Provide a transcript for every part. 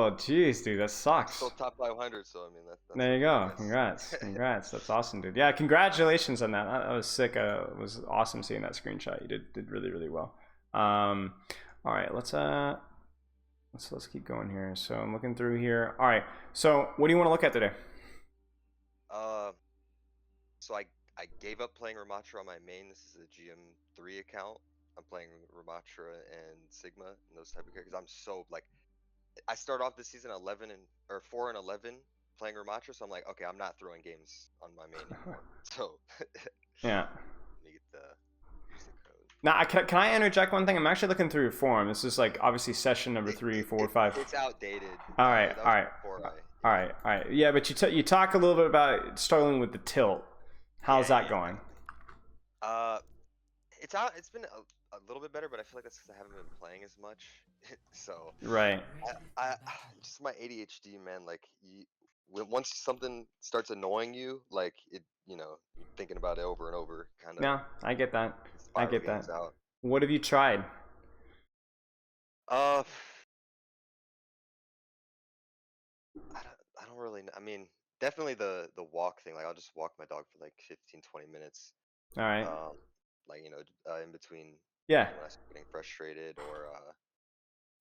Oh, jeez, dude, that Still sucks. top 500, so I mean that's There some you go. progress. Congrats. Congrats. That's awesome, dude. Yeah, congratulations on that. That was sick. It was awesome seeing that screenshot. You did really, really well. All right, let's keep going here. So I'm looking through here. All right. So what do you want to look at today? Uh, so I gave up playing Ramattra on my main. This is a GM3 account. I'm playing Ramattra and Sigma and those type of characters. I'm so like I start off this season 11 and or 4 and 11 playing Ramattra, so I'm like, okay, I'm not throwing games on my main anymore. So Yeah. let me get the use the code. Now, can I interject one thing? I'm actually looking through your forum. This is like obviously session number It, three, it, four, it five. it's outdated. All right, That all was right, before I all yeah. right, all right. Yeah, but you talk a little bit about struggling with the tilt. How's Yeah, that yeah, going? yeah. It's out. It's been a little bit better, but I feel like that's because I haven't been playing as much. So Right. I just my ADHD, man. Like once something starts annoying you, like you're thinking about it over and over, kind of Yeah, I get that. I spiral get that. games out. What have you tried? Uh, I don't really. I mean, definitely the walk thing. Like I'll just walk my dog for like 15, 20 minutes. All right. Um, like in between, Yeah. when I start getting frustrated or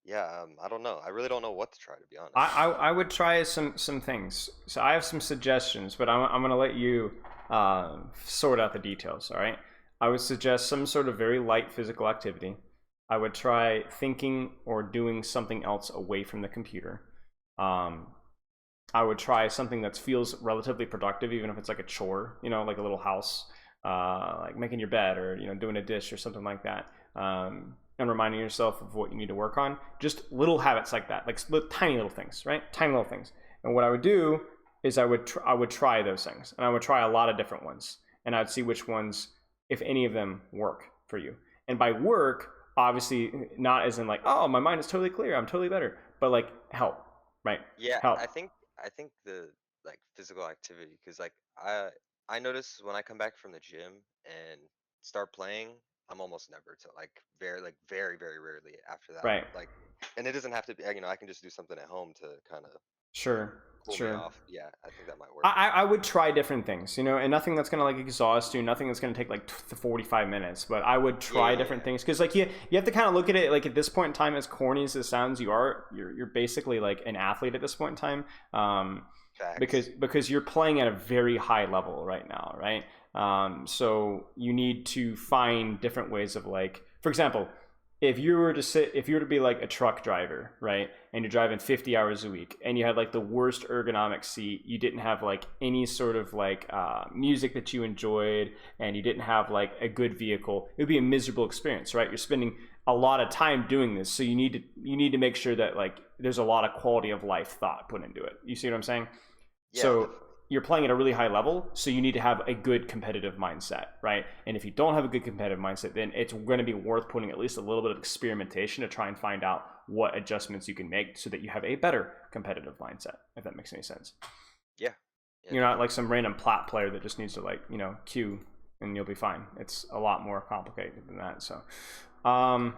yeah. I don't know. I really don't know what to try, to be I, honest. I, I would try some things. So I have some suggestions, but I'm gonna let you sort out the details. All right. I would suggest some sort of very light physical activity. I would try thinking or doing something else away from the computer. Um, I would try something that feels relatively productive, even if it's like a chore, like a little house, like making your bed or doing a dish or something like that, and reminding yourself of what you need to work on. Just little habits like that, like tiny little things, right? Tiny little things. And what I would do is I would try those things, and I would try a lot of different ones, and I'd see which ones, if any of them, work for you. And by work, obviously not as in like, oh, my mind is totally clear, I'm totally better, but like help, right? Yeah, Help. I think the like physical activity, because like I notice when I come back from the gym and start playing, I'm almost never to very very rarely after that. Right. Like, and it doesn't have to be. I can just do something at home to kind of Sure. cool me Sure. off. Yeah, I think that might work. I would try different things, and nothing that's gonna like exhaust you, nothing that's gonna take like 45 minutes. But I would Yeah, try yeah, different yeah. things because like you have to kind of look at it like at this point in time, as corny as it sounds, you're basically like an athlete at this point in time, Facts. because you're playing at a very high level right now, right? So you need to find different ways of like, for example, if you were to be like a truck driver, right, and you're driving 50 hours a week and you had like the worst ergonomic seat, you didn't have like any sort of like music that you enjoyed, and you didn't have like a good vehicle, it would be a miserable experience, right? You're spending a lot of time doing this, so you need to make sure that like there's a lot of quality of life thought put into it. You see what I'm saying? Yeah, So definitely. you're playing at a really high level, so you need to have a good competitive mindset, right? And if you don't have a good competitive mindset, then it's going to be worth putting at least a little bit of experimentation to try and find out what adjustments you can make so that you have a better competitive mindset, if that makes any sense. Yeah, yeah, You're not like definitely. some random plat player that just needs to like, queue and you'll be fine. It's a lot more complicated than that. So, um,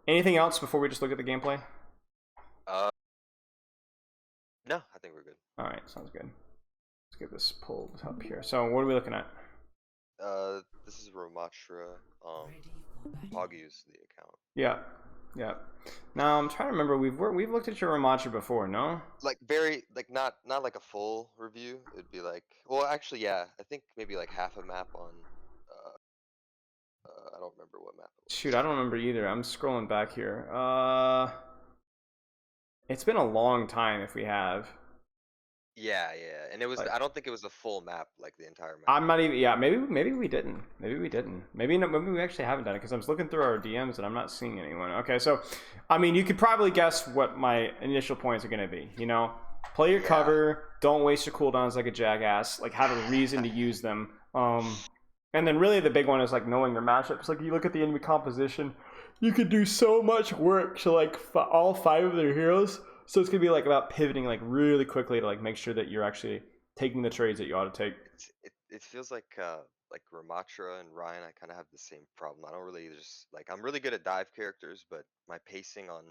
anything else before we just look at the gameplay? Uh, no, I think we're good. All right, sounds good. Let's get this pulled up here. So, what are we looking at? This is Ramatra. Hoggy's the account. Yeah, yeah. Now I'm trying to remember. We've looked at your Ramattra before, no? Like very like not like a full review. It'd be like, well, actually, yeah, I think maybe like half a map on I don't remember what map it Shoot, was. I don't remember either. I'm scrolling back here. It's been a long time if we have. Yeah, yeah, and it was, Like, I don't think it was the full map, like the entire map. I'm not even. Yeah, maybe we didn't. Maybe we didn't. Maybe no, maybe we actually haven't done it because I'm looking through our DMs and I'm not seeing anyone. Okay, so I mean, you could probably guess what my initial points are going to be. Play your Yeah. cover. Don't waste your cooldowns like a jackass. Like have a reason to use them. And then really the big one is like knowing your matchups. Like you look at the enemy composition, you could do so much work to like all five of their heroes. So it's gonna be like about pivoting like really quickly to like make sure that you're actually taking the trades that you ought to take. It feels like Ramatra and Ryan, I kind of have the same problem. I don't really just like, I'm really good at dive characters, but my pacing on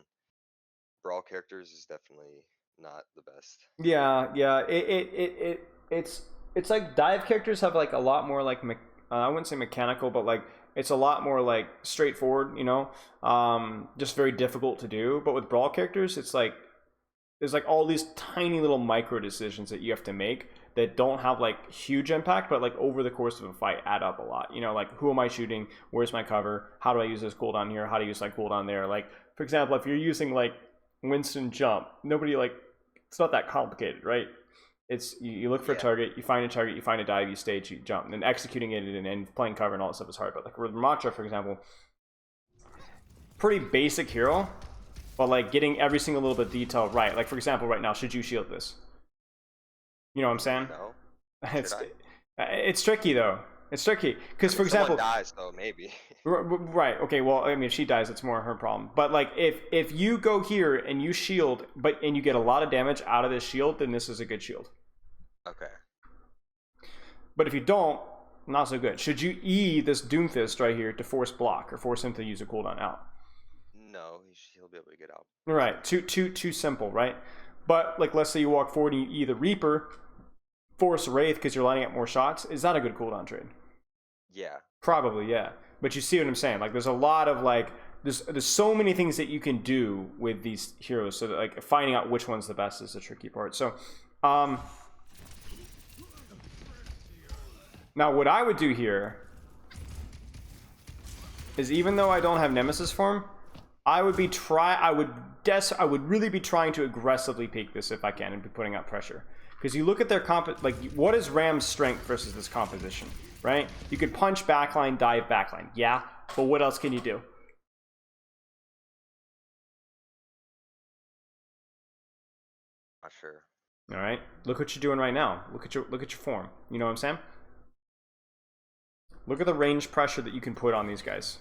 brawl characters is definitely not the best. Yeah. It's like dive characters have like a lot more like I wouldn't say mechanical, but like it's a lot more like straightforward, you know, just very difficult to do. But with brawl characters, it's like there's like all these tiny little micro decisions that you have to make that don't have like huge impact, but like over the course of a fight add up a lot. You know, like who am I shooting? Where's my cover? How do I use this cooldown here? How do I use that cooldown there? Like for example, if you're using like Winston jump, nobody like it's not that complicated, right? It's you look for a target, you find a dive, you stage, you jump, and then executing it and playing cover and all that stuff is hard. But like with Ramattra, for example, pretty basic hero, but like getting every single little bit of detail right. Like for example, right now, should you shield this? You know what I'm saying? No. It's it's tricky though. It's tricky because, for example, dies though, maybe. Right. Okay. Well, I mean, if she dies, it's more her problem. But like, if you go here and you shield, and you get a lot of damage out of this shield, then this is a good shield. Okay. But if you don't, not so good. Should you E this Doomfist right here to force block or force him to use a cooldown out? No, he'll be able to get out. Right. Too simple, right? But like, let's say you walk forward and you E the Reaper, force Wraith because you're lining up more shots. Is that a good cooldown trade? Yeah. Probably, yeah. But you see what I'm saying? Like, there's a lot of like, there's so many things that you can do with these heroes. So that, like, finding out which one's the best is the tricky part. So, now what I would do here is, even though I don't have Nemesis form, I would really be trying to aggressively peek this if I can and be putting out pressure. Because you look at their like, what is Ram's strength versus this composition, right? You could punch backline, dive backline, yeah, but what else can you do? Not sure. All right, look what you're doing right now. Look at your form. You know what I'm saying? Look at the range pressure that you can put on these guys.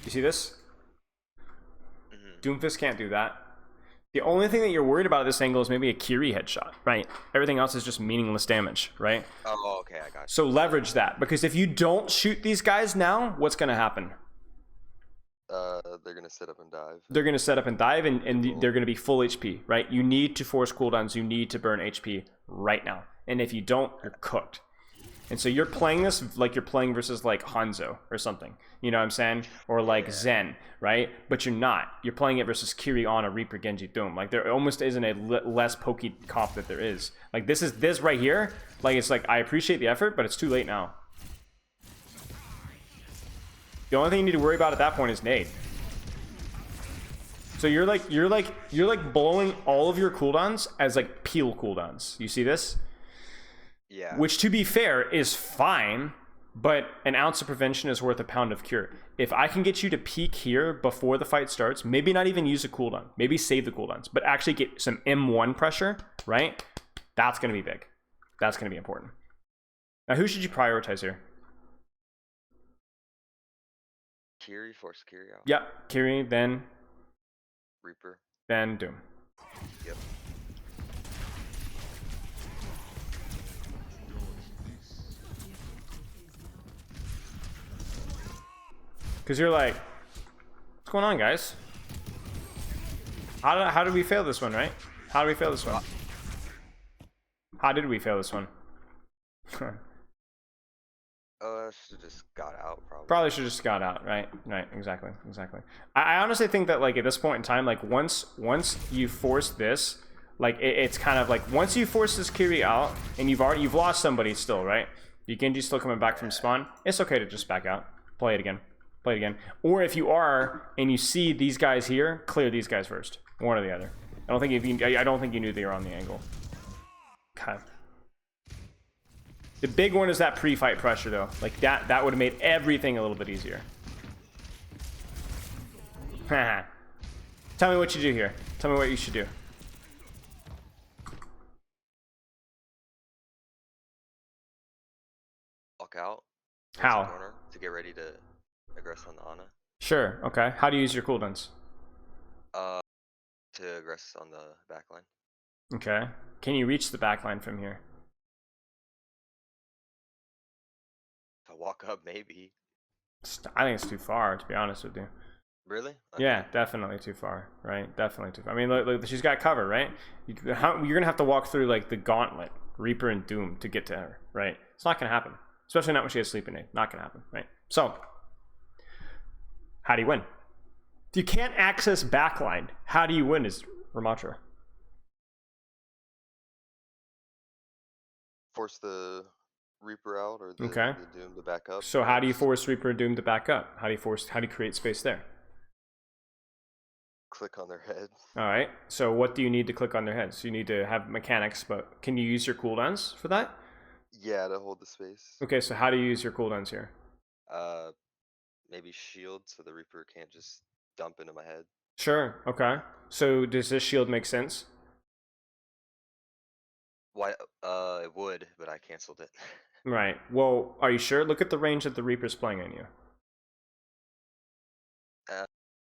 You see this? Doomfist can't do that. The only thing that you're worried about at this angle is maybe a Kiri headshot, right? Everything else is just meaningless damage, right? Oh, okay, I got you. So leverage that, because if you don't shoot these guys now, what's going to happen? They're going to set up and dive. They're going to set up and dive, and they're going to be full HP, right? You need to force cooldowns. You need to burn HP right now. And if you don't, you're cooked. And so you're playing this like you're playing versus like Hanzo or something. You know what I'm saying? Or like Zen, right? But you're not. You're playing it versus Kiri, Ana, Reaper, Genji, Doom. Like there almost isn't a less pokey comp that there is. Like this right here. Like it's like I appreciate the effort, but it's too late now. The only thing you need to worry about at that point is nade. So you're like blowing all of your cooldowns as like peel cooldowns. You see this? Yeah. Which, to be fair, is fine, but an ounce of prevention is worth a pound of cure. If I can get you to peek here before the fight starts, maybe not even use a cooldown, maybe save the cooldowns, but actually get some M1 pressure, right? That's going to be big. That's going to be important. Now, who should you prioritize here? Kiri, force Kiri out. Yeah, Kiri, then Reaper. Then Doom. Yep. Because you're like, what's going on, guys? How did we fail this one, right? How did we fail this one? How did we fail this one? Should just got out, probably. Probably should just got out, right? Right, exactly. I honestly think that like at this point in time, like once you force this, like it's kind of like once you force this Kiri out and you've lost somebody still, right? You Genji still coming back from spawn. It's okay to just back out, play it again. Or if you are and you see these guys here, clear these guys first, one or the other. I don't think you knew they were on the angle. Okay. The big one is that pre-fight pressure, though. Like that would have made everything a little bit easier. Tell me what you do here. Tell me what you should do. Walk out. How? Corner to get ready to aggress on the Ana. Sure. Okay. How do you use your cooldowns? To aggress on the backline. Okay. Can you reach the backline from here? To walk up, maybe. I think it's too far, to be honest with you. Really? Yeah, definitely too far, right? Definitely too far. I mean, look, she's got cover, right? You're gonna have to walk through like the gauntlet, Reaper and Doom, to get to her, right? It's not gonna happen, especially not when she has sleeping aid. Not gonna happen, right? So, how do you win? If you can't access backline, how do you win? Is Ramattra? Force the Reaper out or the Okay. Doom to back up. So how do you force Reaper and Doom to back up? How do you create space there? Click on their head. All right. So what do you need to click on their heads? So you need to have mechanics, but can you use your cooldowns for that? Yeah, to hold the space. Okay, so how do you use your cooldowns here? Maybe shield so the Reaper can't just dump into my head. Sure. Okay. So does this shield make sense? Why? It would, but I canceled it. Right. Well, are you sure? Look at the range that the Reaper's playing on you.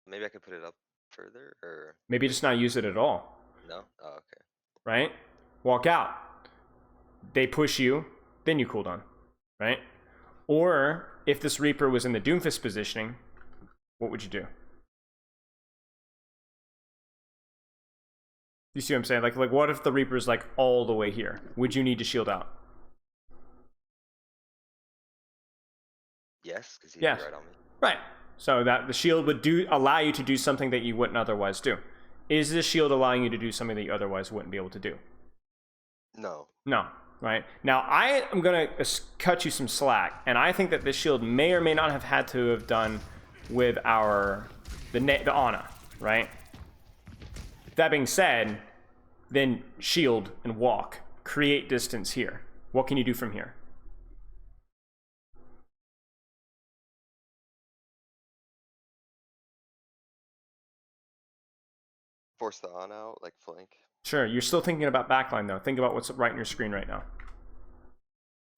Maybe I could put it up further, or Maybe just not use it at all. no? Oh, okay. Right? Walk out. They push you, then you cooldown. Right? Or if this Reaper was in the Doomfist positioning, what would you do? You see what I'm saying? Like what if the Reaper's like all the way here? Would you need to shield out? Yes, because he'd Yes. be right on me. Right. So that the shield would allow you to do something that you wouldn't otherwise do. Is this shield allowing you to do something that you otherwise wouldn't be able to do? No. No. Right. Now I am gonna cut you some slack, and I think that this shield may or may not have had to have done with the Ana, right? That being said, then shield and walk, create distance here. What can you do from here? Force the on out, like flank. Sure, you're still thinking about backline though. Think about what's right in your screen right now.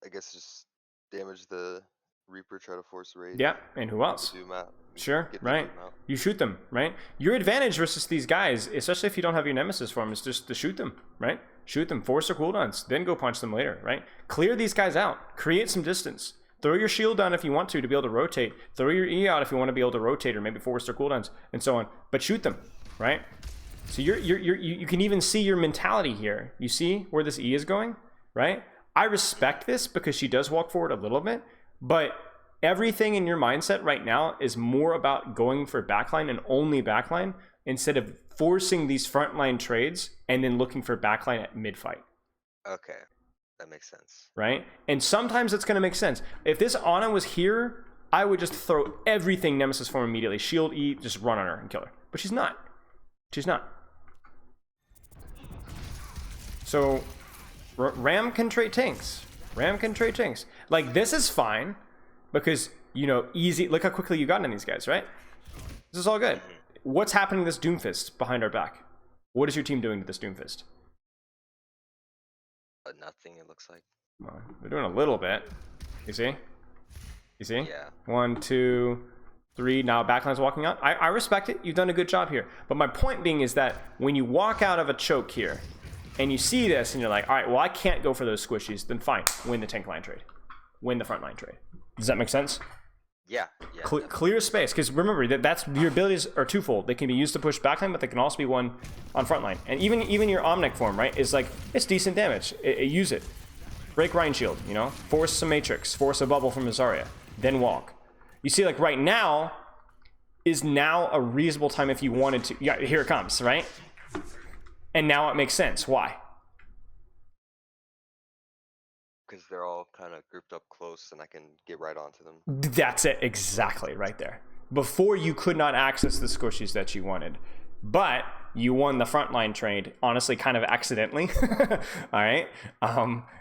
I guess just damage the Reaper, try to force raid. Yeah, and who else? Doom out. Sure, Get the right. Doom out. You shoot them, right? Your advantage versus these guys, especially if you don't have your nemesis form, is just to shoot them, right? Shoot them, force their cooldowns, then go punch them later, right? Clear these guys out, create some distance. Throw your shield down if you want to be able to rotate. Throw your E out if you want to be able to rotate or maybe force their cooldowns and so on. But shoot them, right? So you can even see your mentality here. You see where this E is going, right? I respect this because she does walk forward a little bit, but everything in your mindset right now is more about going for backline and only backline instead of forcing these frontline trades and then looking for backline at mid-fight. Okay, that makes sense. Right? And sometimes it's going to make sense. If this Ana was here, I would just throw everything Nemesis form immediately. Shield, E, just run on her and kill her. But she's not. She's not. So, Ram can trade tanks. Ram can trade tanks. Like, this is fine. Because, you know, easy. Look how quickly you got in these guys, right? This is all good. What's happening to this Doomfist behind our back? What is your team doing to this Doomfist? Nothing, it looks like. Well, they're doing a little bit. You see? You see? Yeah. 1, 2, 3. Now backline's walking out. I respect it. You've done a good job here. But my point being is that when you walk out of a choke here and you see this and you're like, all right, well, I can't go for those squishies, then fine. Win the tank line trade. Win the frontline trade. Does that make sense? Yeah. Clear space, because remember that's your abilities are twofold. They can be used to push backline, but they can also be won on frontline. And even your Omnic form, right, is like it's decent damage. Use it. Break Rhine Shield, you know, force some Matrix, force a bubble from Zarya, then walk. You see, like right now is now a reasonable time if you wanted to. Yeah, here it comes, right? And now it makes sense. Why? Because they're all kind of grouped up close and I can get right onto them. That's it, exactly, right there. Before you could not access the squishies that you wanted, but you won the frontline trade, honestly, kind of accidentally. All right.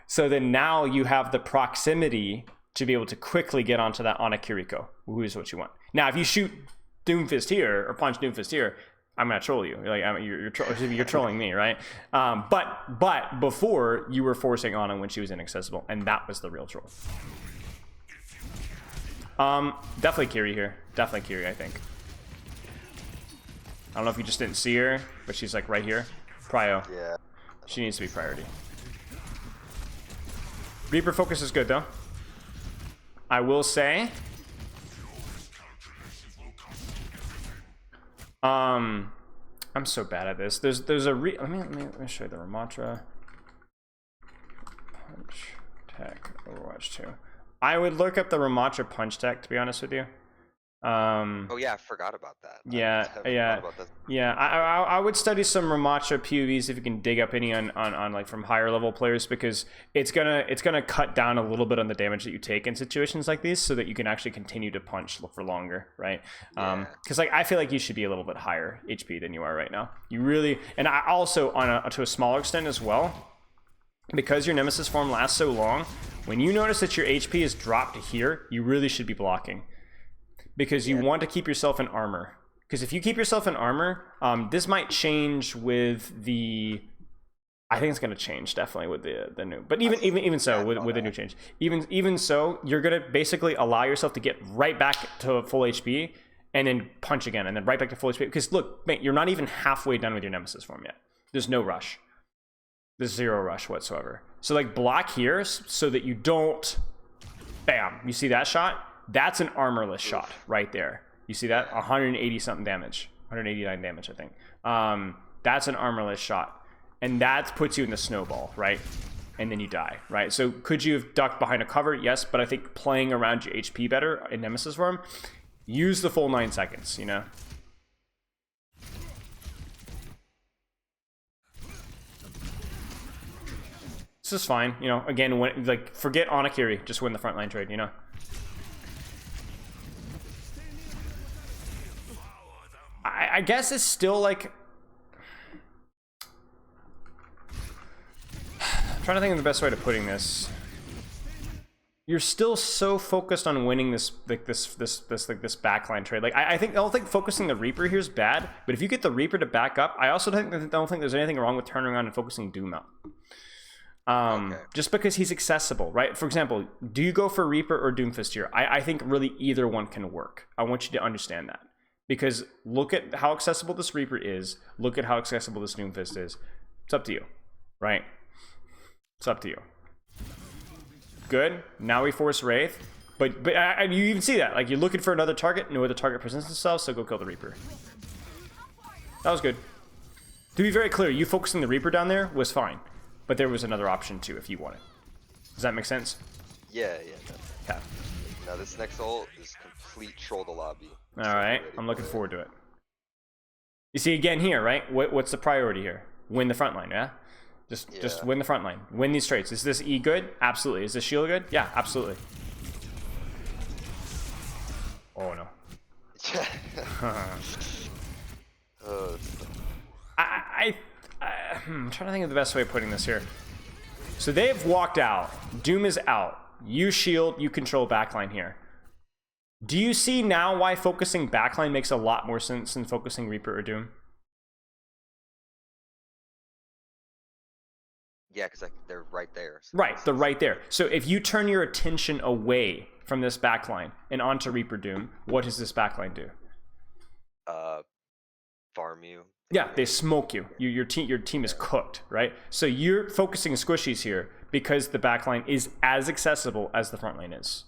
So then now you have the proximity to be able to quickly get onto that Ana Kiriko, who is what you want. Now, if you shoot Doomfist here or punch Doomfist here, I'm gonna troll you. Like you're trolling me, right? But before you were forcing Ana when she was inaccessible, and that was the real troll. Definitely Kiri here. Definitely Kiri, I think. I don't know if you just didn't see her, but she's like right here. Prio. Yeah. She needs to be priority. Reaper focus is good though. I will say I'm so bad at this. There's a let me show you the Ramattra punch tech Overwatch 2. I would look up the Ramattra punch tech, to be honest with you. Oh yeah, I forgot about that. Yeah, I would study some Ramattra POVs if you can dig up any on like from higher level players, because it's gonna cut down a little bit on the damage that you take in situations like these, so that you can actually continue to punch for longer, right? Because like I feel like you should be a little bit higher HP than you are right now. You really, and I also to a smaller extent as well, because your Nemesis form lasts so long. When you notice that your HP is dropped to here, you really should be blocking. Because you want to keep yourself in armor. Because if you keep yourself in armor, this might change with the. I think it's going to change definitely with the new. But even so, with the new change, even so, you're going to basically allow yourself to get right back to full HP, and then punch again, and then right back to full HP. Because look, mate, you're not even halfway done with your Nemesis form yet. There's no rush. There's zero rush whatsoever. So like block here so that you don't. Bam! You see that shot? That's an armorless shot right there. You see that? 180 something damage. 189 damage, I think. That's an armorless shot. And that puts you in the snowball, right? And then you die, right? So could you have ducked behind a cover? Yes, but I think playing around your HP better in Nemesis form, use the full 9 seconds, you know? This is fine, you know? Again, like forget Onakiri, just win the frontline trade, you know? I guess it's still like. I'm trying to think of the best way to putting this. You're still so focused on winning this backline trade. Like I don't think focusing the Reaper here is bad, but if you get the Reaper to back up, I also don't think there's anything wrong with turning around and focusing Doom out. Just because he's accessible, right? For example, do you go for Reaper or Doomfist here? I think really either one can work. I want you to understand that. Because look at how accessible this Reaper is. Look at how accessible this Doomfist is. It's up to you, right? It's up to you. Good. Now we force Wraith. But you even see that. Like, you're looking for another target. No other target presents itself, so go kill the Reaper. That was good. To be very clear, you focusing the Reaper down there was fine. But there was another option, too, if you wanted. Does that make sense? Yeah. Okay. Now, this next ult is complete troll the lobby. All right, I'm looking forward to it. You see again here, right? What's the priority here? Win the front line, yeah? Just win the front line. Win these traits. Is this E good? Absolutely. Is this shield good? Yeah, absolutely. Oh no. I'm trying to think of the best way of putting this here. So they've walked out. Doom is out. You shield, you control backline here. Do you see now why focusing backline makes a lot more sense than focusing Reaper or Doom? Yeah, because like, they're right there. So right, they're right there. So if you turn your attention away from this backline and onto Reaper Doom, what does this backline do? Farm you. Yeah, they smoke you. Your team is cooked, right? So you're focusing squishies here because the backline is as accessible as the front line is.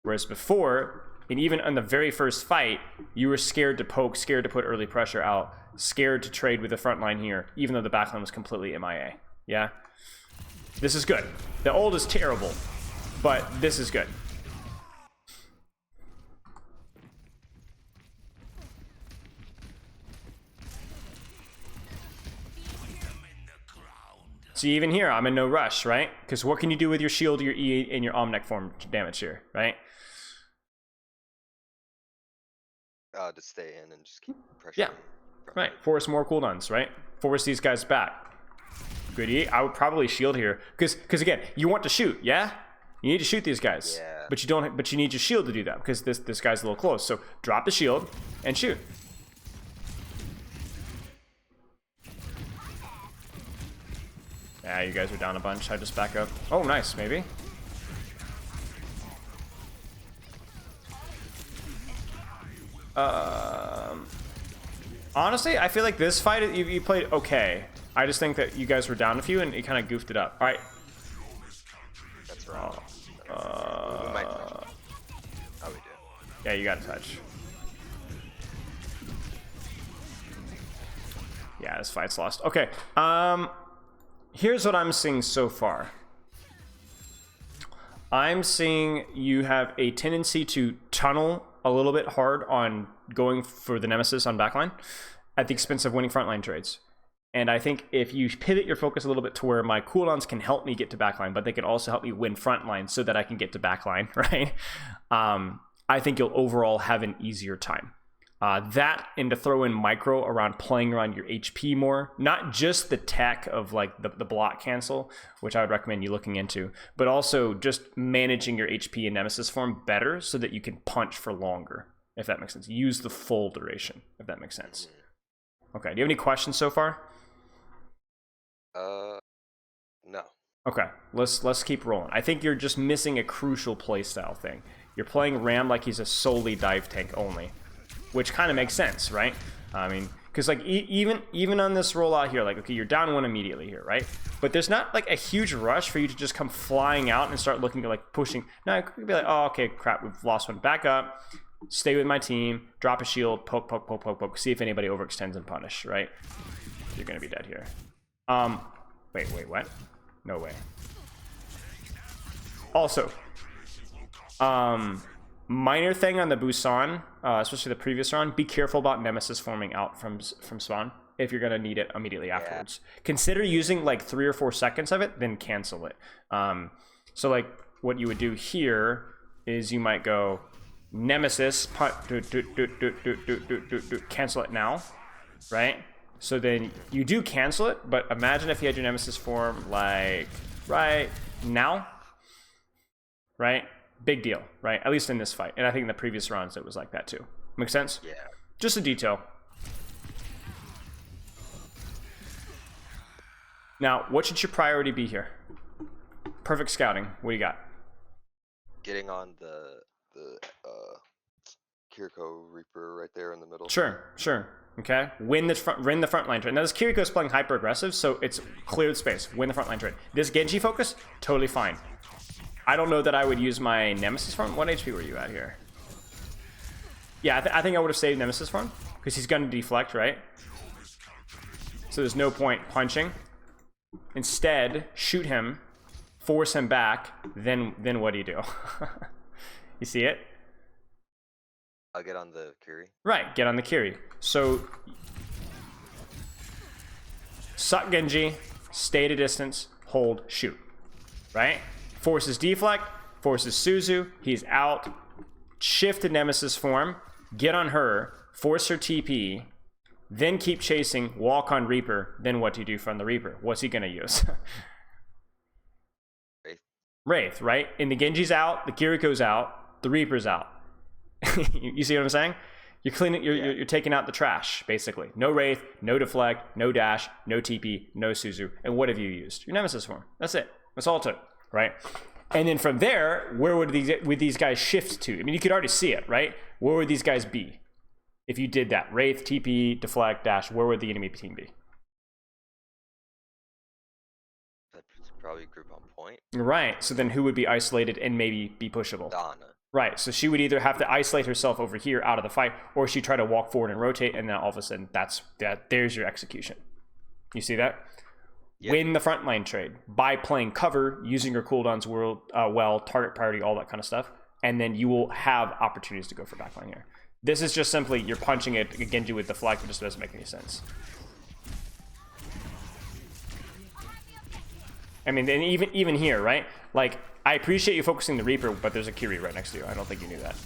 Whereas before, and even on the very first fight, you were scared to poke, scared to put early pressure out, scared to trade with the front line here, even though the backline was completely MIA. Yeah? This is good. The ult is terrible, but this is good. See, even here, I'm in no rush, right? Because what can you do with your shield, your E, and your Omnic form damage here, right? To stay in and just keep pressuring. Yeah, right. Force more cooldowns, right? Force these guys back. Good E. I would probably shield here, because again, you want to shoot, yeah? You need to shoot these guys, but you don't. But you need your shield to do that because this guy's a little close. So drop the shield and shoot. Yeah, you guys are down a bunch. I just back up. Oh, nice, maybe. Honestly, I feel like this fight you played okay. I just think that you guys were down a few and you kind of goofed it up. All right. That's wrong. We might touch. Oh, we do. Yeah, you got to touch. Yeah, this fight's lost. Okay. Here's what I'm seeing so far. I'm seeing you have a tendency to tunnel a little bit hard on going for the Nemesis on backline at the expense of winning frontline trades. And I think if you pivot your focus a little bit to where my cooldowns can help me get to backline, but they can also help me win frontline so that I can get to backline, right? I think you'll overall have an easier time. That, and to throw in micro around playing around your HP more, not just the tech of like the block cancel, which I would recommend you looking into, but also just managing your HP and Nemesis form better so that you can punch for longer, if that makes sense. Use the full duration, if that makes sense. Okay, do you have any questions so far? No. Okay, let's keep rolling. I think you're just missing a crucial playstyle thing. You're playing Ram like he's a solely dive tank only, which kind of makes sense, right? I mean, because like even on this rollout here, like, okay, you're down one immediately here, right? But there's not like a huge rush for you to just come flying out and start looking at like pushing. No, it could be like, oh, okay, crap, we've lost one. Back up, stay with my team, drop a shield, poke, poke, poke, poke, poke. See if anybody overextends and punish, right? You're gonna be dead here. Wait, what? No way. Also, minor thing on the Busan, especially the previous round, be careful about Nemesis forming out from spawn if you're gonna need it immediately afterwards. Consider using like 3 or 4 seconds of it, then cancel it. So like what you would do here is you might go Nemesis, cancel it now, right? So then you do cancel it, but imagine if you had your Nemesis form like right now, right? Big deal, right? At least in this fight. And I think in the previous rounds it was like that too. Make sense? Yeah. Just a detail. Now, what should your priority be here? Perfect scouting. What do you got? Getting on the Kiriko Reaper right there in the middle. Sure. Okay. Win the frontline trade. Now this Kiriko's playing hyper aggressive, so it's cleared space. Win the frontline trade. This Genji focus, totally fine. I don't know that I would use my Nemesis form. What HP were you at here? Yeah, I think I would have saved Nemesis form because he's going to deflect, right? So there's no point punching. Instead, shoot him, force him back. Then what do you do? You see it? I'll get on the Kiri. Right, get on the Kiri. So suck Genji, stay at a distance, hold, shoot. Right? Forces deflect, forces Suzu, he's out. Shift to Nemesis form, get on her, force her TP, then keep chasing, walk on Reaper. Then what do you do from the Reaper? What's he gonna use? Wraith, right? And the Genji's out, the Kiriko's out, the Reaper's out. You see what I'm saying? You're cleaning, you're taking out the trash, basically. No Wraith, no deflect, no dash, no TP, no Suzu. And what have you used? Your Nemesis form. That's it. That's all it took, right? And then from there, where would these guys shift to? I mean, you could already see it, right? Where would these guys be if you did that? Wraith, TP, deflect, dash. Where would the enemy team be? That's probably group on point. Right. So then who would be isolated and maybe be pushable? Donna. Right, so she would either have to isolate herself over here out of the fight, or she'd try to walk forward and rotate, and then all of a sudden, there's your execution. You see that? Yep. Win the frontline trade by playing cover, using your cooldowns well, target priority, all that kind of stuff, and then you will have opportunities to go for backline here. This is just simply you're punching it Genji with the flag, it just doesn't make any sense. I mean, and even here, right? Like, I appreciate you focusing the Reaper, but there's a Kiri right next to you. I don't think you knew that.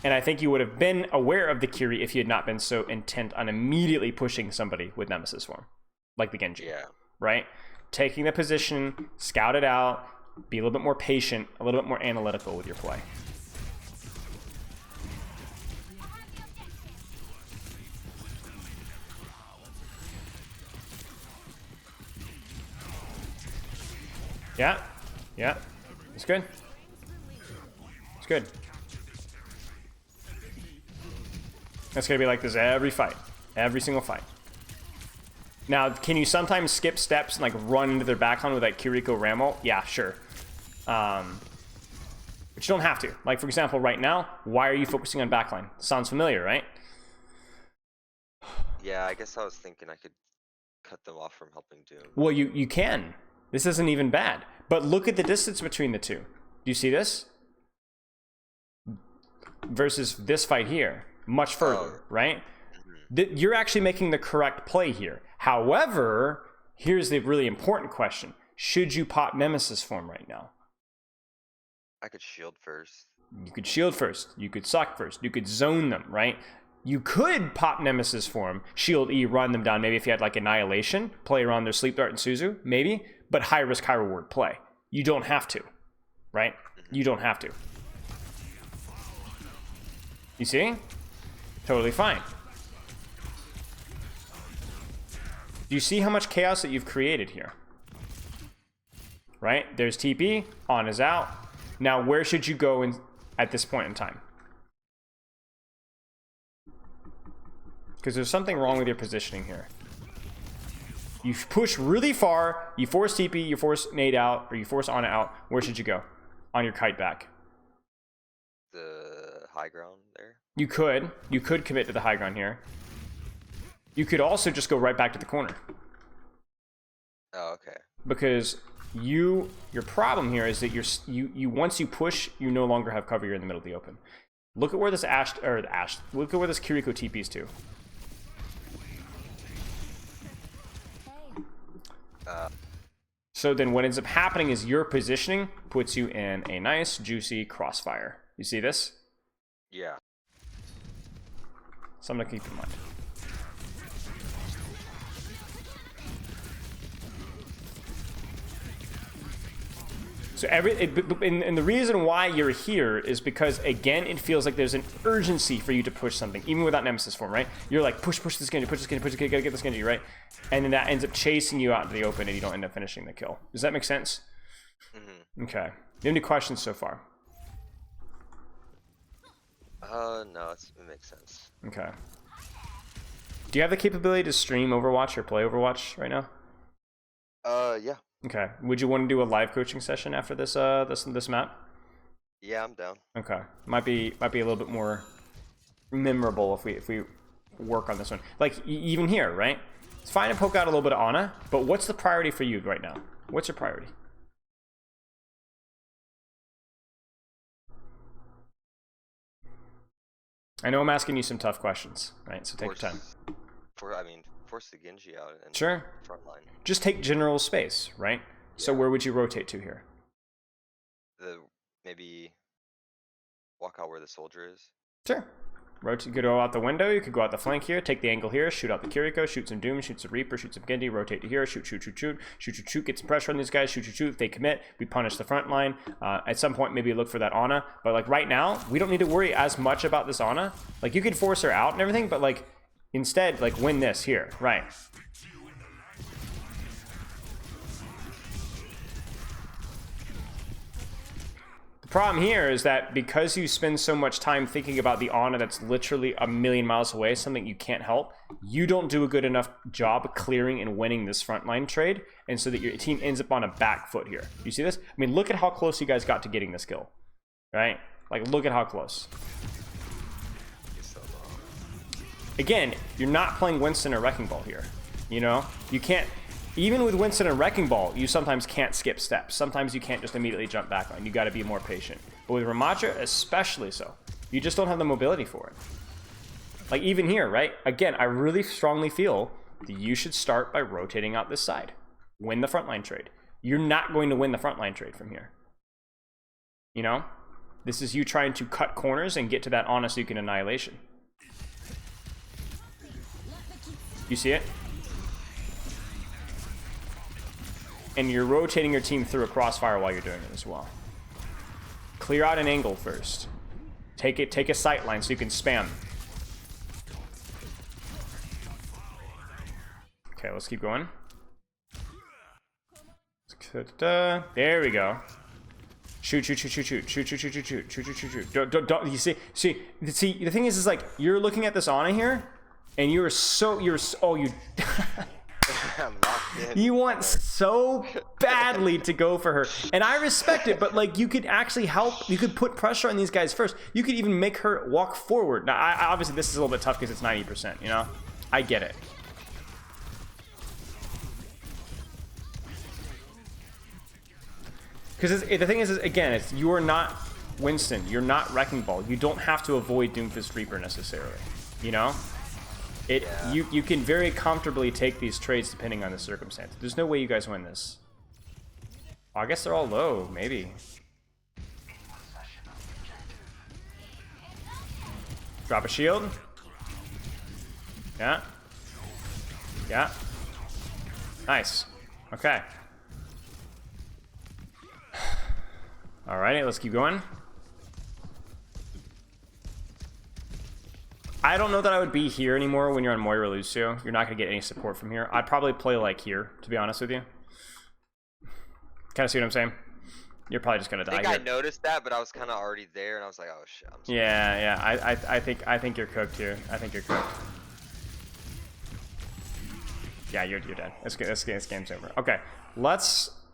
And I think you would have been aware of the Kiri if you had not been so intent on immediately pushing somebody with Nemesis form, like the Genji. Yeah. Right? Taking the position, scout it out, be a little bit more patient, a little bit more analytical with your play. Yeah, it's good. It's good. That's gonna be like this every fight, every single fight. Now, can you sometimes skip steps and like run into their backline with that Kiriko Ramel? Yeah, sure. But you don't have to. Like, for example, right now, why are you focusing on backline? Sounds familiar, right? Yeah, I guess I was thinking I could cut them off from helping Doom. Well, you can. This isn't even bad. But look at the distance between the two. Do you see this? Versus this fight here. Much further, right? You're actually making the correct play here. However, here's the really important question. Should you pop Nemesis form right now? I could shield first. You could shield first. You could suck first. You could zone them, right? You could pop Nemesis form, shield E, run them down. Maybe if you had like Annihilation, play around their Sleep Dart and Suzu, maybe. But high risk, high reward play. You don't have to, right? You don't have to. You see? Totally fine. Do you see how much chaos that you've created here? Right? There's TP, on is out. Now, where should you go at this point in time? Because there's something wrong with your positioning here. You push really far, you force TP, you force nade out, or you force Ana out. Where should you go? On your kite back. The high ground there? You could commit to the high ground here. You could also just go right back to the corner. Oh, okay. Because your problem here is that you once you push, you no longer have cover. You're in the middle of the open. Look at where this look at where this Kiriko TPs to. So then what ends up happening is your positioning puts you in a nice, juicy crossfire. You see this? Yeah. Something to keep in mind. So and the reason why you're here is because, again, it feels like there's an urgency for you to push something, even without Nemesis form, right? You're like, push this Genji, push this Genji, gotta get this Genji, right? And then that ends up chasing you out into the open and you don't end up finishing the kill. Does that make sense? Mm-hmm. Okay. Do you have any questions so far? No, it makes sense. Okay. Do you have the capability to stream Overwatch or play Overwatch right now? Yeah. Okay. Would you want to do a live coaching session after this this map? Yeah, I'm down. Okay. Might be a little bit more memorable if we work on this one. Like even here, right? It's fine to poke out a little bit of Ana, but what's the priority for you right now? What's your priority? I know I'm asking you some tough questions, right? So take your time. Force the Genji out and sure. Frontline. Just take general space, right? Yeah. So where would you rotate to here? Maybe walk out where the soldier is. Sure. Rotate. You could go out the window. You could go out the flank here. Take the angle here. Shoot out the Kiriko. Shoot some Doom. Shoot some Reaper. Shoot some Genji. Rotate to here. Shoot. Get some pressure on these guys. Shoot. If they commit, we punish the front line. At some point, maybe look for that Ana. But like right now, we don't need to worry as much about this Ana. Like you could force her out and everything, but like instead, like win this here, right? The problem here is that because you spend so much time thinking about the Ana that's literally a million miles away, something you can't help, you don't do a good enough job clearing and winning this frontline trade, and so that your team ends up on a back foot here. You see this? I mean, look at how close you guys got to getting this kill, right? Like, look at how close. Again, you're not playing Winston or Wrecking Ball here. You know? You can't... Even with Winston and Wrecking Ball, you sometimes can't skip steps. Sometimes you can't just immediately jump back on. You got to be more patient. But with Ramattra, especially so. You just don't have the mobility for it. Like even here, right? Again, I really strongly feel that you should start by rotating out this side. Win the frontline trade. You're not going to win the frontline trade from here. You know? This is you trying to cut corners and get to that Ana so you can Annihilation. You see it? And you're rotating your team through a crossfire while you're doing it as well. Clear out an angle first. Take a sight line so you can spam. Okay, let's keep going. There we go. Shoot. Don't you see, the thing is like you're looking at this Ana here and you you want so badly to go for her, and I respect it, but like you could actually help. You could put pressure on these guys first. You could even make her walk forward. Now, obviously this is a little bit tough because it's 90%. You know, I get it. Because the thing is, again, you are not Winston. You're not Wrecking Ball. You don't have to avoid Doomfist Reaper necessarily. You know? You can very comfortably take these trades depending on the circumstance. There's no way you guys win this. Oh, I guess they're all low, maybe. Drop a shield. Yeah. Yeah. Nice. Okay. Alrighty, let's keep going. I don't know that I would be here anymore when you're on Moira Lucio. You're not going to get any support from here. I'd probably play like here, to be honest with you. Kind of see what I'm saying? You're probably just going to die here. I noticed that, but I was kind of already there, and I was like, oh shit. Yeah. I think you're cooked here. I think you're cooked. Yeah, you're dead. This game's over. Okay,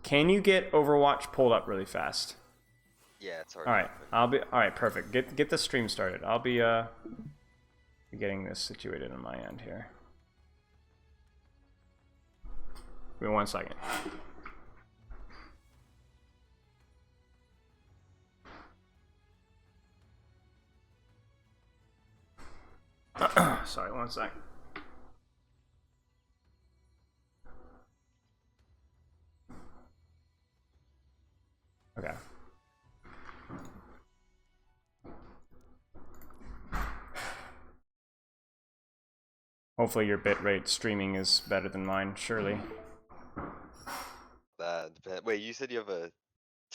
can you get Overwatch pulled up really fast? Yeah, it's already. All right, perfect. Get the stream started. I'll be getting this situated on my end here. Give me 1 second. Sorry, 1 sec. Okay. Hopefully your bitrate streaming is better than mine, surely. Wait, you said you have a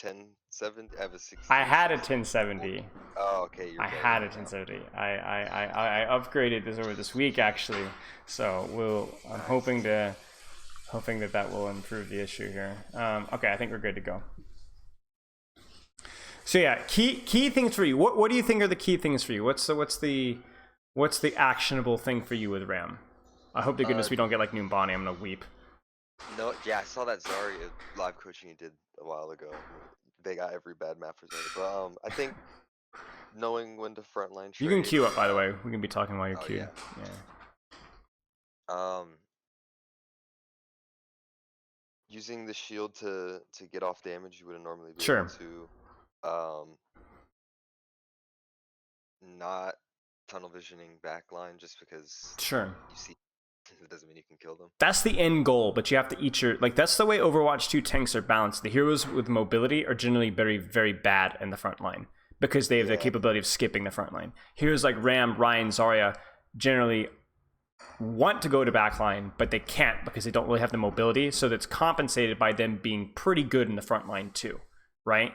1070? I have a 60. I had a 1070. Oh, okay. I had a 1070. I upgraded this over this week actually, so I'm hoping that will improve the issue here. Okay, I think we're good to go. So yeah, key things for you. What do you think are the key things for you? What's the actionable thing for you with Ram? I hope to goodness we don't get like Numbani. I'm gonna weep. No, yeah, I saw that Zarya live coaching you did a while ago. They got every bad map for Zarya, but I think knowing when to frontline trade. You can queue up, by the way. We can be talking while you're queuing. Yeah. Using the shield to get off damage you wouldn't normally be able to. Not tunnel visioning backline just because you see it doesn't mean you can kill them. That's the end goal, but you have to eat your that's the way Overwatch 2 tanks are balanced. The heroes with mobility are generally very, very bad in the front line because they have the capability of skipping the front line. Heroes like Ram, Ryan, Zarya generally want to go to backline, but they can't because they don't really have the mobility, so that's compensated by them being pretty good in the front line too, right?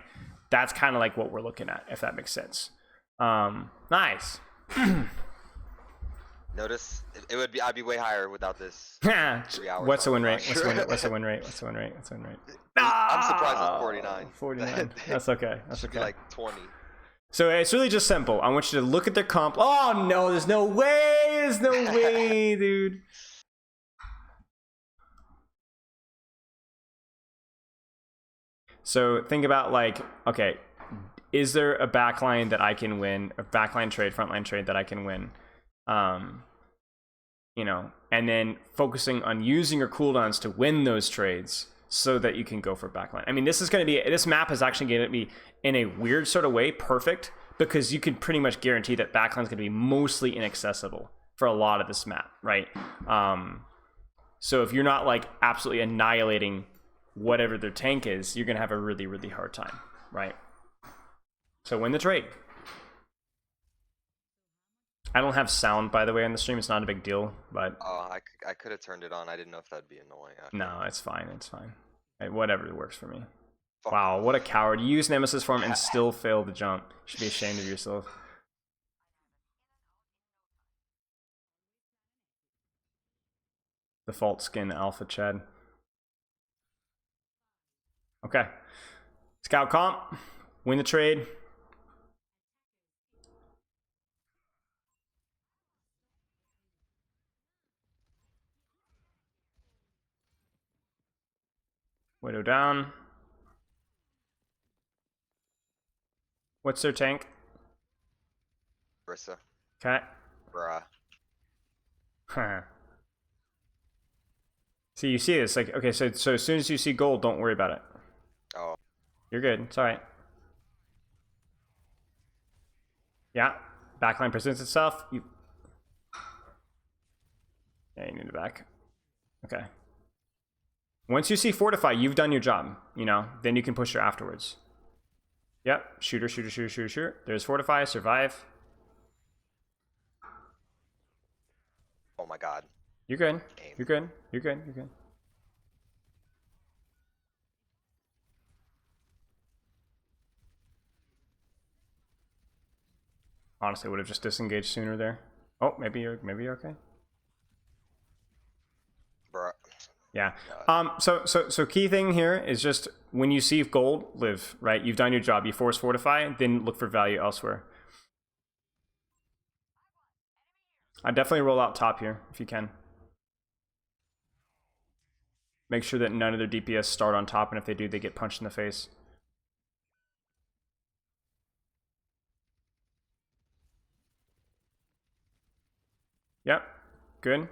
That's kind of like what we're looking at, if that makes sense. Nice. Notice I'd be way higher without this. 3 hours. What's the win rate? What's the win rate? I'm surprised it's 49. 49. That's okay. That's okay. Like 20. So it's really just simple. I want you to look at their comp. Oh no, there's no way. There's no way, dude. So think about like, okay, is there a backline that I can win, a backline trade, frontline trade that I can win? You know, and then focusing on using your cooldowns to win those trades so that you can go for backline. I mean, this map is actually going to be, in a weird sort of way, perfect, because you can pretty much guarantee that backline is going to be mostly inaccessible for a lot of this map, right? So if you're not like absolutely annihilating whatever their tank is, you're going to have a really, really hard time, right? So win the trade. I don't have sound, by the way, on the stream. It's not a big deal, but... Oh, I could have turned it on. I didn't know if that'd be annoying. No, it's fine. It's fine. Whatever works for me. Wow, what a coward. You use Nemesis form and still fail to jump. You should be ashamed of yourself. Default skin alpha Chad. Okay. Scout comp. Win the trade. Widow down. What's their tank? Brissa. Okay. Bruh. See, you see this, like, okay, so as soon as you see gold, don't worry about it. Oh. You're good, it's alright. Yeah, backline presents itself. Yeah, you need to back. Okay. Once you see fortify, you've done your job, you know, then you can push her afterwards. Yep, shooter, shooter, shooter, shooter, shooter. There's fortify, survive. Oh my god. You're good. Aim. You're good. You're good. You're good. Honestly, would have just disengaged sooner there. Oh, maybe you're okay. Bruh. Yeah. So key thing here is just when you see gold, live, right? You've done your job. You force fortify, then look for value elsewhere. I'd definitely roll out top here if you can. Make sure that none of their DPS start on top, and if they do, they get punched in the face. Yep. Good.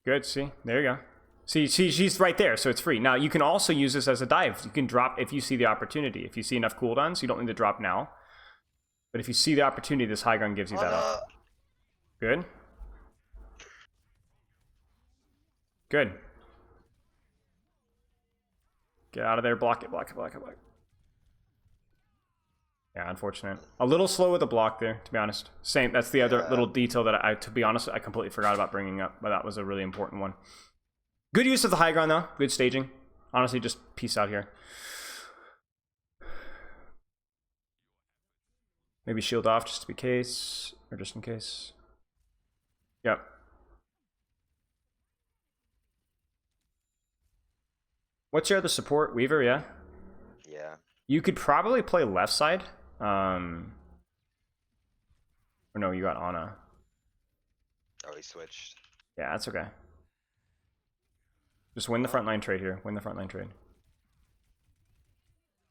Good, see? There you go. See, she's right there, so it's free. Now, you can also use this as a dive. You can drop if you see the opportunity. If you see enough cooldowns, you don't need to drop now. But if you see the opportunity, this high ground gives you that up. Good. Good. Get out of there, block it, block it, block it, block it. Yeah, unfortunate. A little slow with the block there, to be honest. Same, that's the other little detail that to be honest, I completely forgot about bringing up, but that was a really important one. Good use of the high ground, though. Good staging. Honestly, just peace out here. Maybe shield off just to be case, or just in case. Yep. What's your other support? Weaver, yeah? Yeah. You could probably play left side. Or no, you got Ana. Oh, he switched. Yeah, that's okay. Just win the frontline trade here. Win the frontline trade.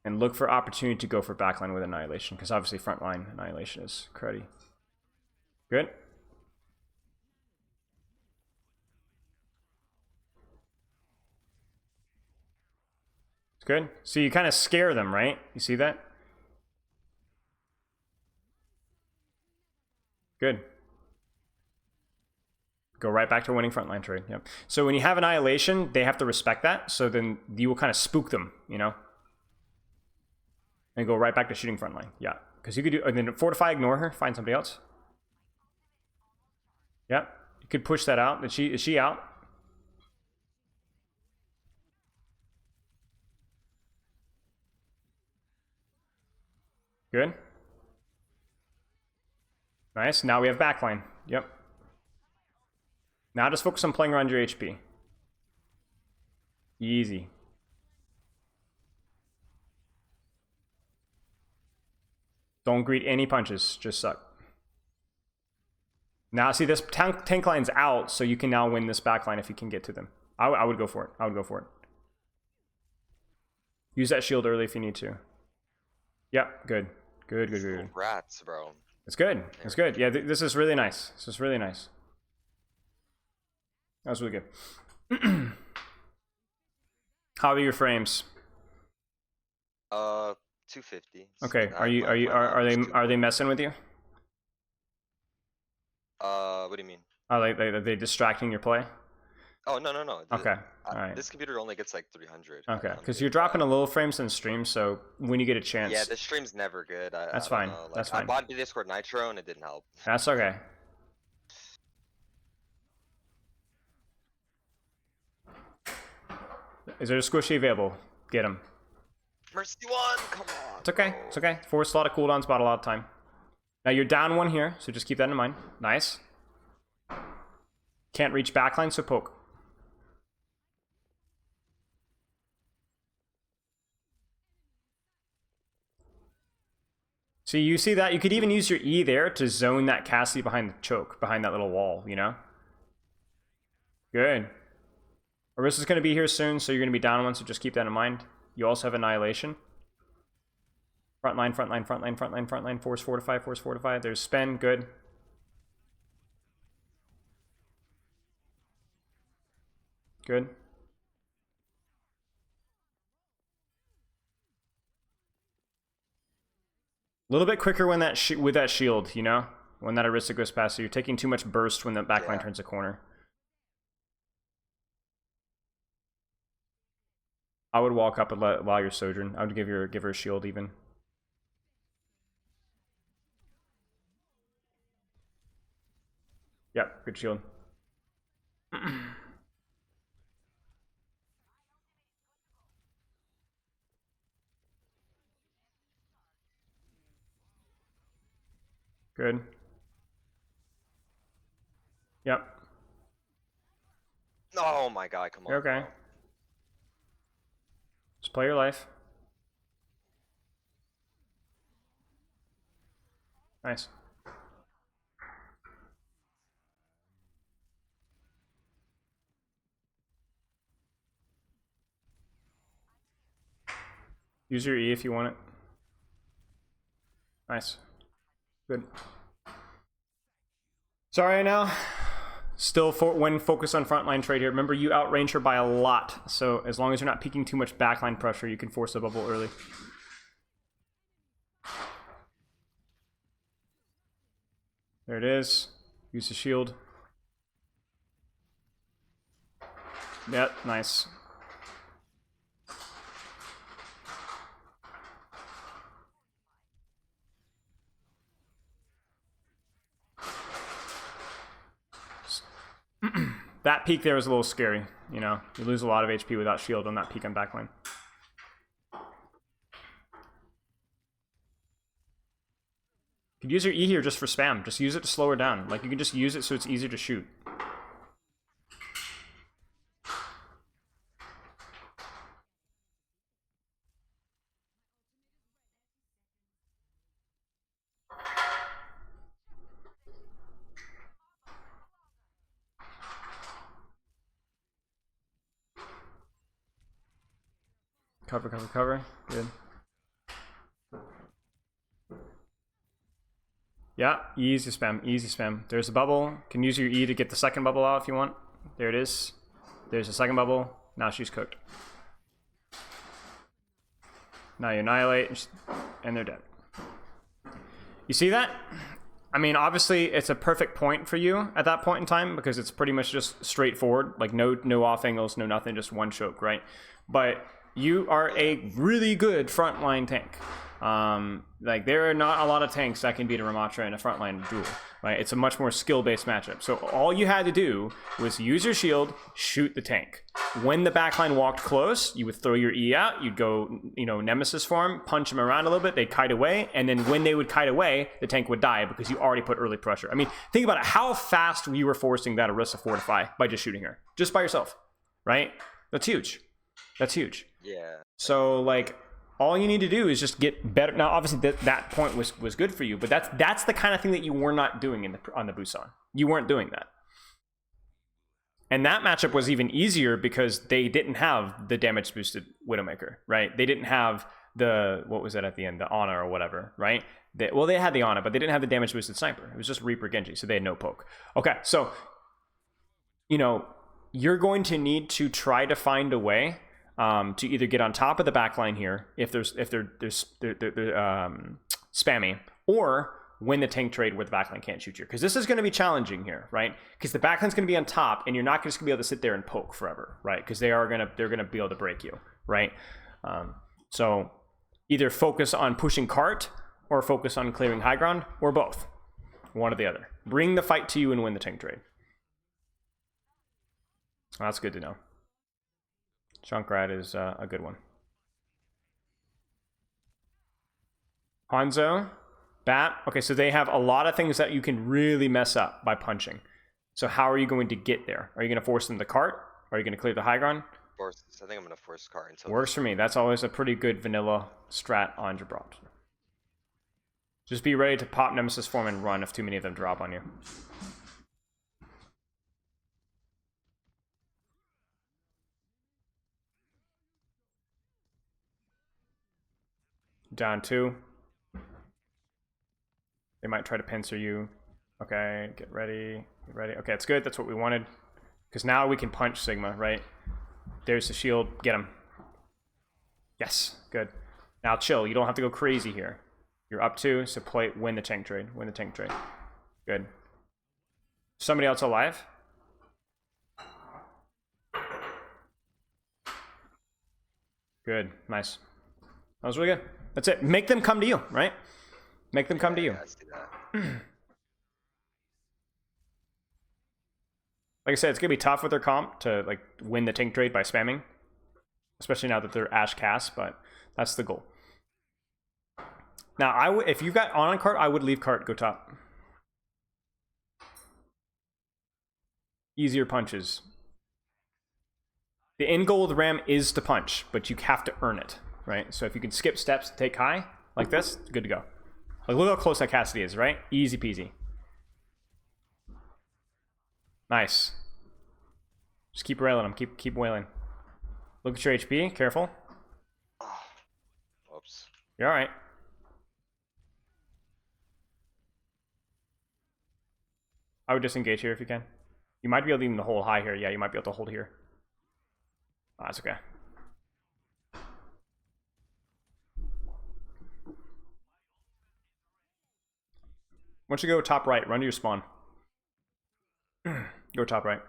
And look for opportunity to go for backline with Annihilation, because obviously frontline Annihilation is cruddy. Good. It's good. So you kind of scare them, right? You see that? Good. Go right back to winning frontline trade. Yep. So when you have Annihilation, they have to respect that. So then you will kind of spook them, you know? And go right back to shooting frontline. Yeah. Because you could do, and then fortify, ignore her, find somebody else. Yep. You could push that out. Is she out? Good. Nice. Now we have backline. Yep. Now just focus on playing around your HP. Easy. Don't greet any punches. Just suck. Now, see, this tank line's out, so you can now win this backline if you can get to them. I would go for it. I would go for it. Use that shield early if you need to. Yep, good. Good, good, good. Rats, bro. It's good. It's good. Yeah, this is really nice. This is really nice. That was really good. How are your frames? 250. Okay. Are they messing with you? What do you mean? Are they distracting your play? Oh, no. Okay. All right. This computer only gets like 300. Okay, because you're dropping a little frames in stream, so when you get a chance. Yeah, the stream's never good. That's fine. Like, that's fine. I bought Discord Nitro and it didn't help. That's okay. Is there a squishy available? Get him. Mercy 1, come on. It's okay. It's okay. Force a lot of cooldowns, bought a lot of time. Now you're down one here, so just keep that in mind. Nice. Can't reach backline, so poke. So you see that? You could even use your E there to zone that Cassie behind the choke, behind that little wall, you know? Good. Orissa's going to be here soon, so you're going to be down one, so just keep that in mind. You also have Annihilation. Frontline, frontline, frontline, frontline, frontline. Force fortify, force fortify. There's spin, good. Good. A little bit quicker when that with that shield, you know? When that Arista goes past you. You're taking too much burst when the backline turns a corner. I would walk up and allow your Sojourn. I would give her a shield even. Yep, good shield. Good. Yep. Oh my god, come on. You're okay. Just play your life. Nice. Use your E if you want it. Nice. Good. Sorry now. Still when focused on frontline trade here. Remember, you outrange her by a lot. So as long as you're not peaking too much backline pressure, you can force the bubble early. There it is. Use the shield. Yep, nice. That peak there was a little scary, you know. You lose a lot of HP without shield on that peak on backline. You could use your E here just for spam. Just use it to slow her down. Like, you can just use it so it's easier to shoot. Cover, cover, cover. Good. Yeah, easy spam, easy spam. There's a bubble. Can use your E to get the second bubble out if you want. There it is. There's the second bubble. Now she's cooked. Now you annihilate, and they're dead. You see that? I mean, obviously, it's a perfect point for you at that point in time because it's pretty much just straightforward. Like, no off angles, no nothing, just one choke, right? But you are a really good frontline tank. Like, there are not a lot of tanks that can beat a Ramattra in a frontline duel, right? It's a much more skill-based matchup. So all you had to do was use your shield, shoot the tank. When the backline walked close, you would throw your E out, you'd go, you know, Nemesis form, punch them around a little bit, they'd kite away, and then when they would kite away, the tank would die because you already put early pressure. I mean, think about it, how fast you were forcing that Orisa fortify by just shooting her, just by yourself, right? That's huge. That's huge. Yeah. So, like, all you need to do is just get better. Now, obviously, that point was good for you, but that's the kind of thing that you were not doing on the Busan. You weren't doing that. And that matchup was even easier because they didn't have the damage boosted Widowmaker, right? They didn't have the, what was that at the end? The Ana or whatever, right? Well, they had the Ana, but they didn't have the damage boosted Sniper. It was just Reaper Genji, so they had no poke. Okay, so, you know, you're going to need to try to find a way to either get on top of the backline here if they're spammy, or win the tank trade where the backline can't shoot you. Because this is going to be challenging here, right? Because the backline's going to be on top, and you're not just going to be able to sit there and poke forever, right? Because they're going to be able to break you, right? So either focus on pushing cart, or focus on clearing high ground, or both. One or the other. Bring the fight to you and win the tank trade. That's good to know. Junkrat is a good one. Hanzo, Bat. Okay, so they have a lot of things that you can really mess up by punching. So how are you going to get there? Are you going to force them to cart? Are you going to clear the high ground? I think I'm going to force cart until... Works for me. That's always a pretty good vanilla strat on Gibraltar. Just be ready to pop Nemesis form and run if too many of them drop on you. Down 2. They might try to pincer you. Okay, get ready. Get ready. Okay, it's good. That's what we wanted. Because now we can punch Sigma, right? There's the shield. Get him. Yes, good. Now chill. You don't have to go crazy here. You're up 2, so win the tank trade. Win the tank trade. Good. Somebody else alive? Good. Nice. That was really good. That's it. Make them come to you, right? Make them come to you. Yeah, I see that. Like I said, it's gonna be tough with their comp to like win the tank trade by spamming, especially now that they're Ash cast. But that's the goal. Now, if you've got on cart, I would leave cart, go top. Easier punches. The end goal of the ram is to punch, but you have to earn it, right? So if you can skip steps, take high like this, good to go. Like look how close that Cassidy is, right? Easy peasy. Nice. Just keep railing him. Keep wailing. Look at your HP. Careful. Whoops. You're all right. I would disengage here if you can. You might be able to even hold high here. Yeah, you might be able to hold here. Oh, that's okay. Once you go top right, run to your spawn. Go top right.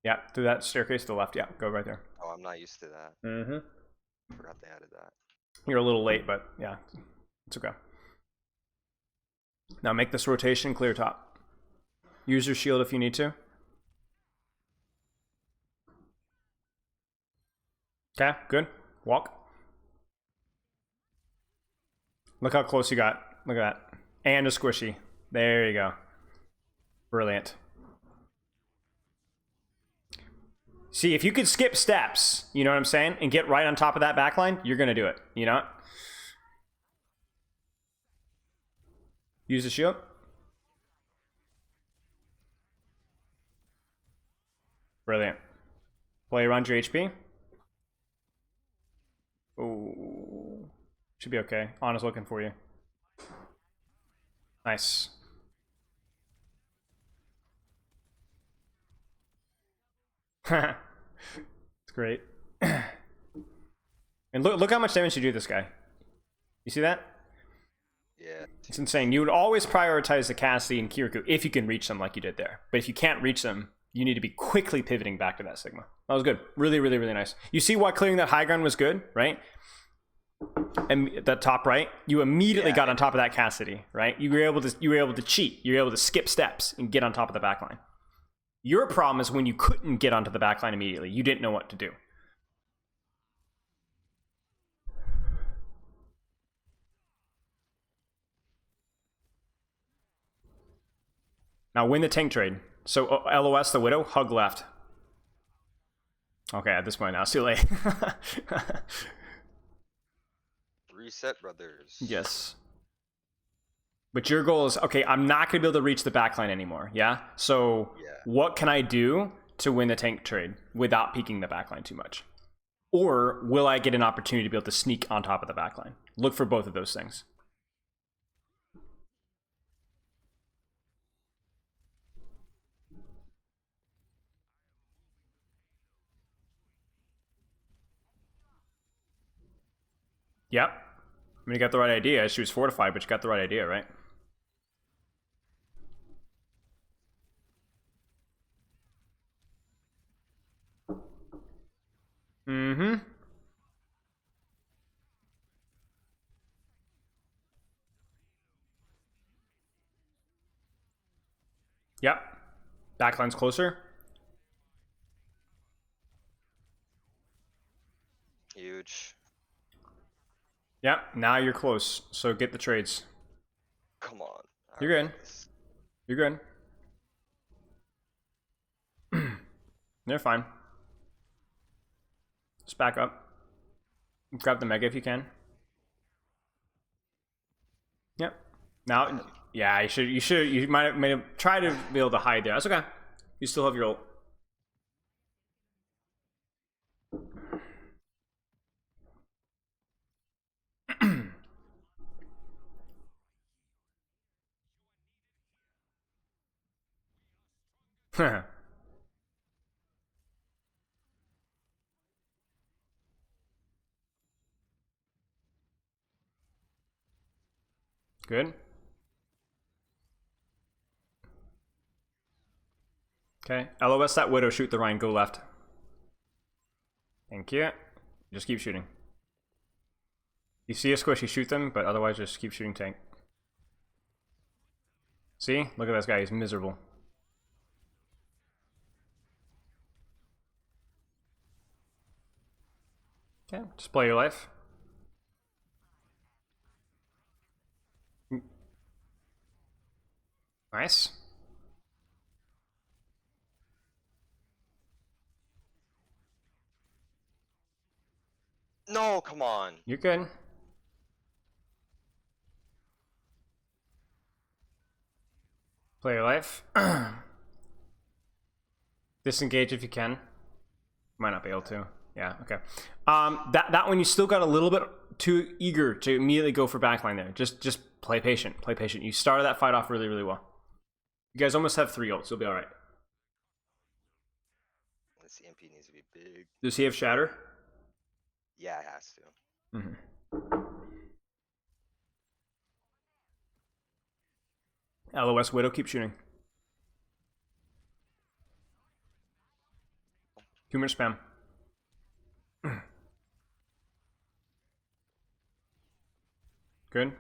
Yeah, through that staircase to the left. Yeah, go right there. Oh, I'm not used to that. Mm-hmm. Forgot they added that. You're a little late, but yeah, it's okay. Now make this rotation clear top. Use your shield if you need to. Okay, good. Walk. Look how close you got. Look at that. And a squishy. There you go. Brilliant. See, if you could skip steps, you know what I'm saying, and get right on top of that backline, you're going to do it. You know? Use the shield. Brilliant. Play around your HP. Oh, should be okay. Anna's looking for you. Nice. It's great. And look how much damage you do this guy. You see that? Yeah. It's insane. You would always prioritize the Cassidy and Kirikou if you can reach them like you did there. But if you can't reach them, you need to be quickly pivoting back to that Sigma. That was good. Really, really, really nice. You see why clearing that high ground was good, right? And that top right, you immediately got on top of that Cassidy, right? You were able to cheat. You were able to skip steps and get on top of the backline. Your problem is when you couldn't get onto the backline immediately. You didn't know what to do. Now win the tank trade. So LOS the Widow, hug left. Okay, at this point now, it's too late. Reset, brothers. Yes. But your goal is, okay, I'm not going to be able to reach the backline anymore, yeah? So what can I do to win the tank trade without peeking the backline too much? Or will I get an opportunity to be able to sneak on top of the backline? Look for both of those things. Yep. I mean, you got the right idea. She was fortified, but you got the right idea, right? Mm-hmm. Yep. Backline's closer. Huge. Yep. Now you're close. So get the trades. Come on. You're good. You're good. They're fine. Just back up. Grab the mega if you can. Yep. Now, yeah, you might have tried to be able to hide there. That's okay. You still have your ult. Good. Okay. LOS that Widow, shoot the Rhine, go left. Thank you. Just keep shooting. You see a squishy, shoot them, but otherwise just keep shooting tank. See? Look at this guy, he's miserable. Okay, just play your life. Nice. No, come on. You're good. Play your life. Disengage if you can. Might not be able to. Yeah, okay. That one you still got a little bit too eager to immediately go for backline there. Just play patient. Play patient. You started that fight off really, really well. You guys almost have 3 ults. You'll be alright. This EMP needs to be big. Does he have shatter? Yeah, it has to. Mm-hmm. LOS Widow, keep shooting. 2-minute spam. Good.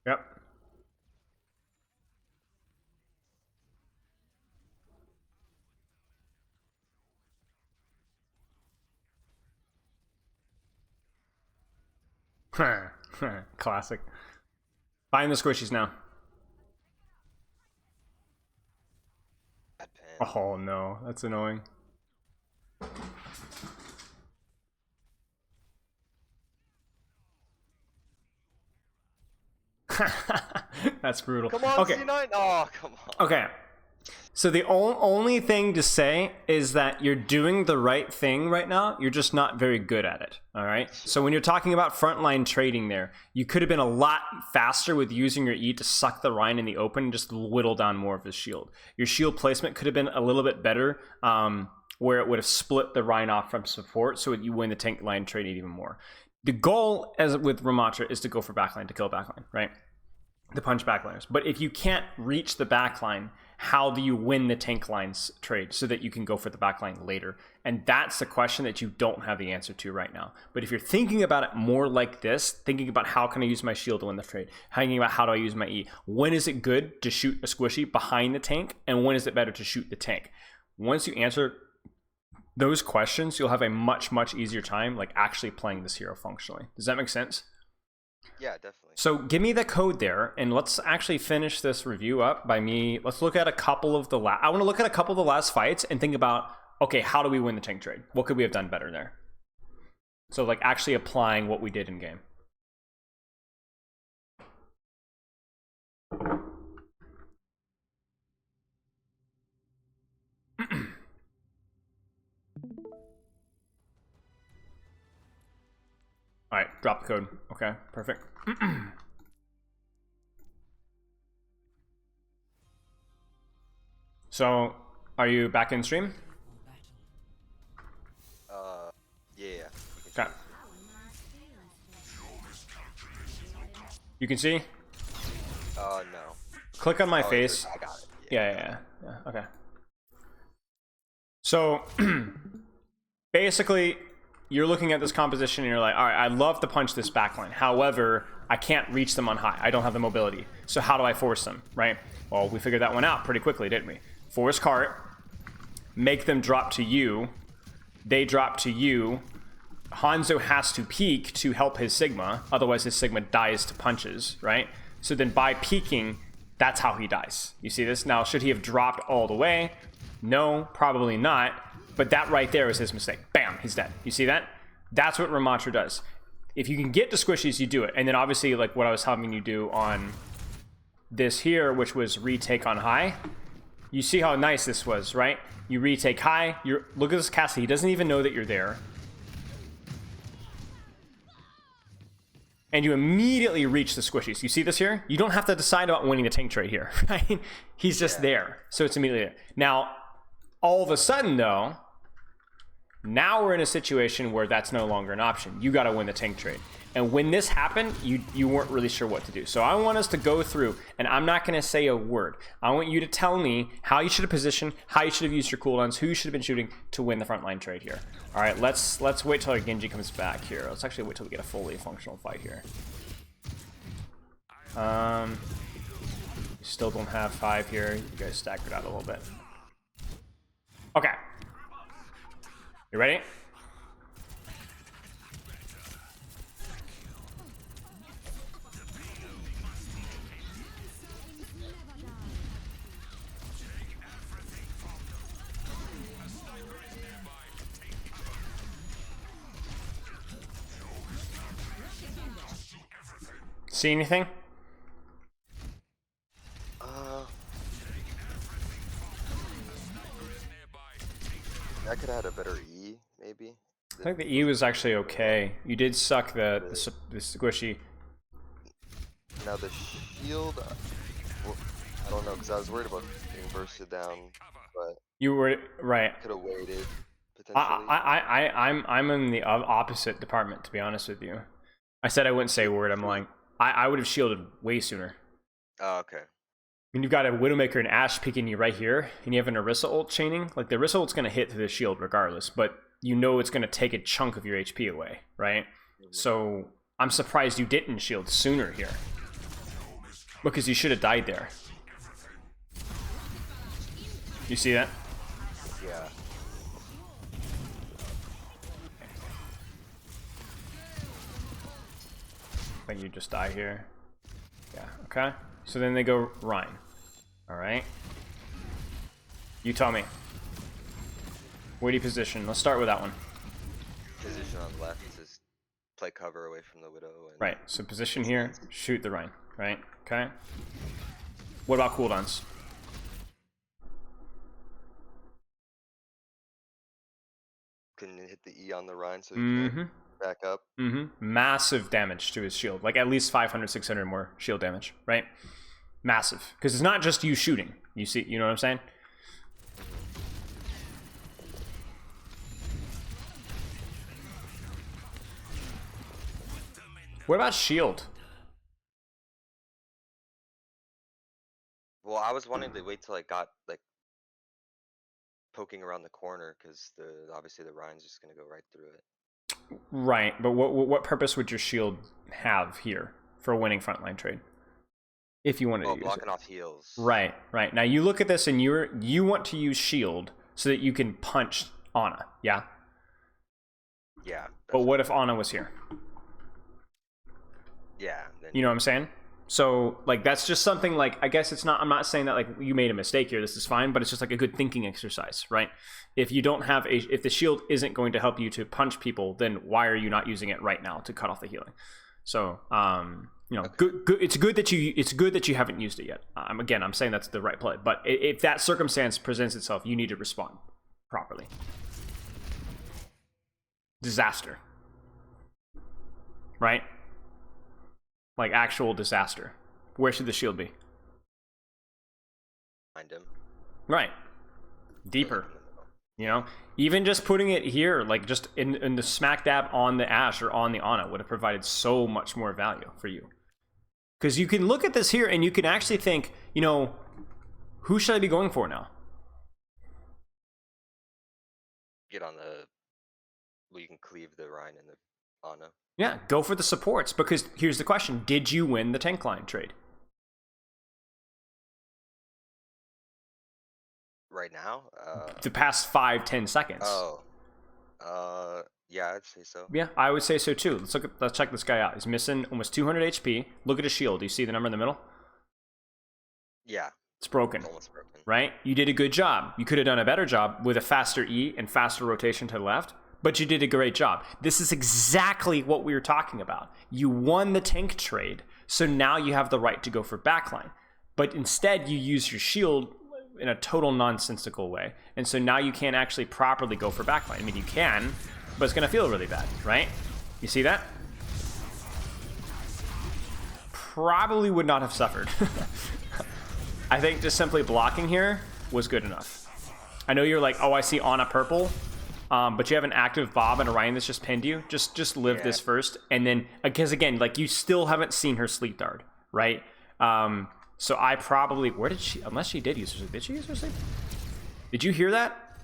Yep. Classic. Buying the squishies now. Bad pen. Oh no, that's annoying. That's brutal. Come on, okay. C9. Oh, come on. Okay. So the only thing to say is that you're doing the right thing right now. You're just not very good at it. All right. So when you're talking about frontline trading there, you could have been a lot faster with using your E to suck the Rhine in the open and just whittle down more of his shield. Your shield placement could have been a little bit better, where it would have split the Rhine off from support, so you win the tank line trade even more. The goal, as with Ramattra, is to go for backline, to kill backline, right? The punch backliners. But if you can't reach the backline, how do you win the tank lines trade so that you can go for the backline later? And that's the question that you don't have the answer to right now. But if you're thinking about it more like this, thinking about how can I use my shield to win the trade, thinking about how do I use my E, when is it good to shoot a squishy behind the tank, and when is it better to shoot the tank? Once you answer those questions, you'll have a much, much easier time like actually playing this hero functionally. Does that make sense? Yeah, definitely. So give me the code there, and let's actually finish this review up by me. Let's look at a couple of the I want to look at a couple of the last fights and think about, okay, how do we win the tank trade? What could we have done better there? So like actually applying what we did in game. All right, drop the code. Okay, perfect. So, are you back in stream? Yeah. Okay. You can see? No. Click on my face. I got it. Yeah. Okay. So, basically, you're looking at this composition and you're like, all right, I'd love to punch this backline. However, I can't reach them on high. I don't have the mobility. So how do I force them, right? Well, we figured that one out pretty quickly, didn't we? Force cart, make them drop to you. They drop to you. Hanzo has to peek to help his Sigma. Otherwise, his Sigma dies to punches, right? So then by peeking, that's how he dies. You see this? Now, should he have dropped all the way? No, probably not. But that right there is his mistake. Bam, he's dead. You see that? That's what Ramattra does. If you can get to squishies, you do it. And then obviously, like what I was having you do on this here, which was retake on high. You see how nice this was, right? You retake high. Look at this Cassidy. He doesn't even know that you're there. and you immediately reach the squishies. You see this here? You don't have to decide about winning the tank trade here, right? He's just there, so it's immediately there. Now, all of a sudden, though, now we're in a situation where that's no longer an option. You got to win the tank trade. And when this happened, you weren't really sure what to do. So I want us to go through, and I'm not going to say a word. I want you to tell me how you should have positioned, how you should have used your cooldowns, who you should have been shooting to win the frontline trade here. All right, let's wait till our Genji comes back here. Let's actually wait till we get a fully functional fight here. Still don't have 5 here. You guys staggered out a little bit. Okay. You ready? See anything? I could have had a better E, maybe. I think the E was actually okay. You did suck the squishy. Now the shield, well, I don't know, because I was worried about being bursted down, but you were right. Could have waited. I'm in the opposite department, to be honest with you. I said I wouldn't say a word. I'm lying. I would have shielded way sooner. Oh, okay. When you've got a Widowmaker and Ashe peeking you right here, and you have an Orisa ult chaining, like the Orisa ult's going to hit through the shield regardless, but you know it's going to take a chunk of your HP away, right? Mm-hmm. So I'm surprised you didn't shield sooner here, because you should have died there. You see that? Yeah. I think you just die here. Yeah, okay. So then they go Rhine. Alright. You tell me. Where do you position? Let's start with that one. Position on the left is play cover away from the Widow. And right, so position here, shoot the Rhine. Right, okay. What about cooldowns? Can hit the E on the Rhine so you can back up. Massive damage to his shield. Like at least 500, 600 more shield damage, right? Massive. Because it's not just you shooting. You see, you know what I'm saying? What about shield? Well, I was wanting to wait till I got like poking around the corner because obviously the Rhine's just gonna go right through it. Right, but what purpose would your shield have here for a winning frontline trade? If you wanted to use blocking it. Off heals. Right, right. Now you look at this and you want to use shield so that you can punch Ana, yeah? Yeah. But what if Ana was here? Yeah. Then you know what I'm saying? So, like, that's just something, like, I guess it's not, I'm not saying that, like, you made a mistake here, this is fine, but it's just, like, a good thinking exercise, right? If you don't have if the shield isn't going to help you to punch people, then why are you not using it right now to cut off the healing? So, you know, okay. It's good that you haven't used it yet. Again, I'm saying that's the right play, but if that circumstance presents itself, you need to respond properly. Disaster. Right? Like actual disaster. Where should the shield be? Find him. Right. Deeper. You know? Even just putting it here, like just in the smack dab on the Ashe or on the Ana would have provided so much more value for you. Because you can look at this here and you can actually think, you know, who should I be going for now? Get on the... Well, you can cleave the Rhine and the Ana. Yeah, go for the supports, because here's the question. Did you win the Tankline trade? Right now? The past 5-10 seconds. Oh. Yeah, I'd say so. Yeah, I would say so too. Let's check this guy out. He's missing almost 200 HP. Look at his shield. Do you see the number in the middle? Yeah. It's broken. It's almost broken. Right? You did a good job. You could have done a better job with a faster E and faster rotation to the left. But you did a great job. This is exactly what we were talking about. You won the tank trade, so now you have the right to go for backline. But instead, you use your shield in a total nonsensical way. And so now you can't actually properly go for backline. I mean, you can, but it's going to feel really bad, right? You see that? probably would not have suffered. I think just simply blocking here was good enough. I know you're like, oh, I see Ana purple, but you have an active Bob and a Ryan that's just pinned you. Just live this first, and then because again, like you still haven't seen her sleep dart, right? So I probably where did she? Unless she did use her sleep, did she use her sleep? Did you hear that?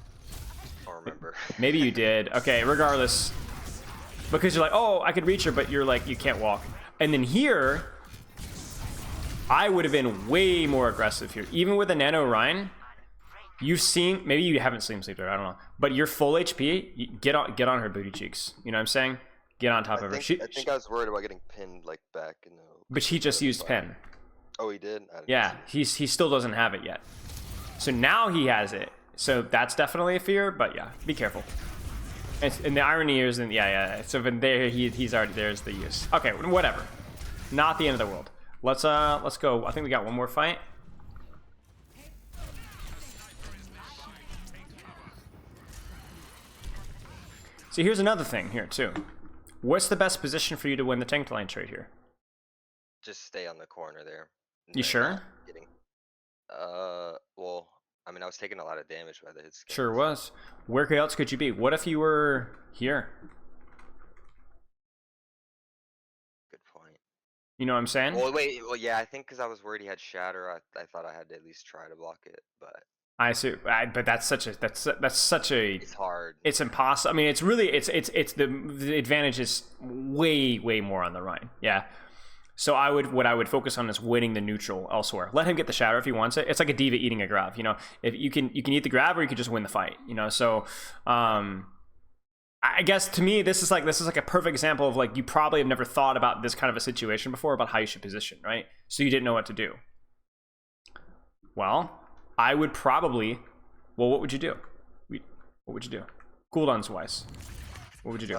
I don't remember. Maybe you did. Okay, regardless, because you're like, oh, I could reach her, but you're like, you can't walk. And then here, I would have been way more aggressive here, even with a Nano Ryan. You've seen, maybe you haven't seen sleep there, I don't know. But you're full HP, get on her booty cheeks. You know what I'm saying? Get on top of her. I think I was worried about getting pinned like back in the. But he just used pen. Oh, he did? Yeah, he still doesn't have it yet. So now he has it. So that's definitely a fear, but yeah, be careful. And the irony is, yeah. So when there, he's already, there's the use. Okay, whatever. Not the end of the world. Let's go. I think we got one more fight. See, here's another thing here, too. What's the best position for you to win the Tankline trade here? Just stay on the corner there. You sure? Well, I mean, I was taking a lot of damage by the hit scan. Sure was. Where else could you be? What if you were here? Good point. You know what I'm saying? Well, wait. Well, yeah, I think because I was worried he had shatter, I thought I had to at least try to block it, but. I see, but that's such a It's hard. It's impossible. I mean, it's really it's the advantage is way more on the Rhine. Yeah. So what I would focus on is winning the neutral elsewhere. Let him get the shatter if he wants it. It's like a diva eating a grab. You know, if you can eat the grab or you can just win the fight. You know, so I guess to me this is like a perfect example of like you probably have never thought about this kind of a situation before about how you should position, right? So you didn't know what to do. Well. I would probably, well, what would you do? What would you do? Cooldowns wise, what would you do?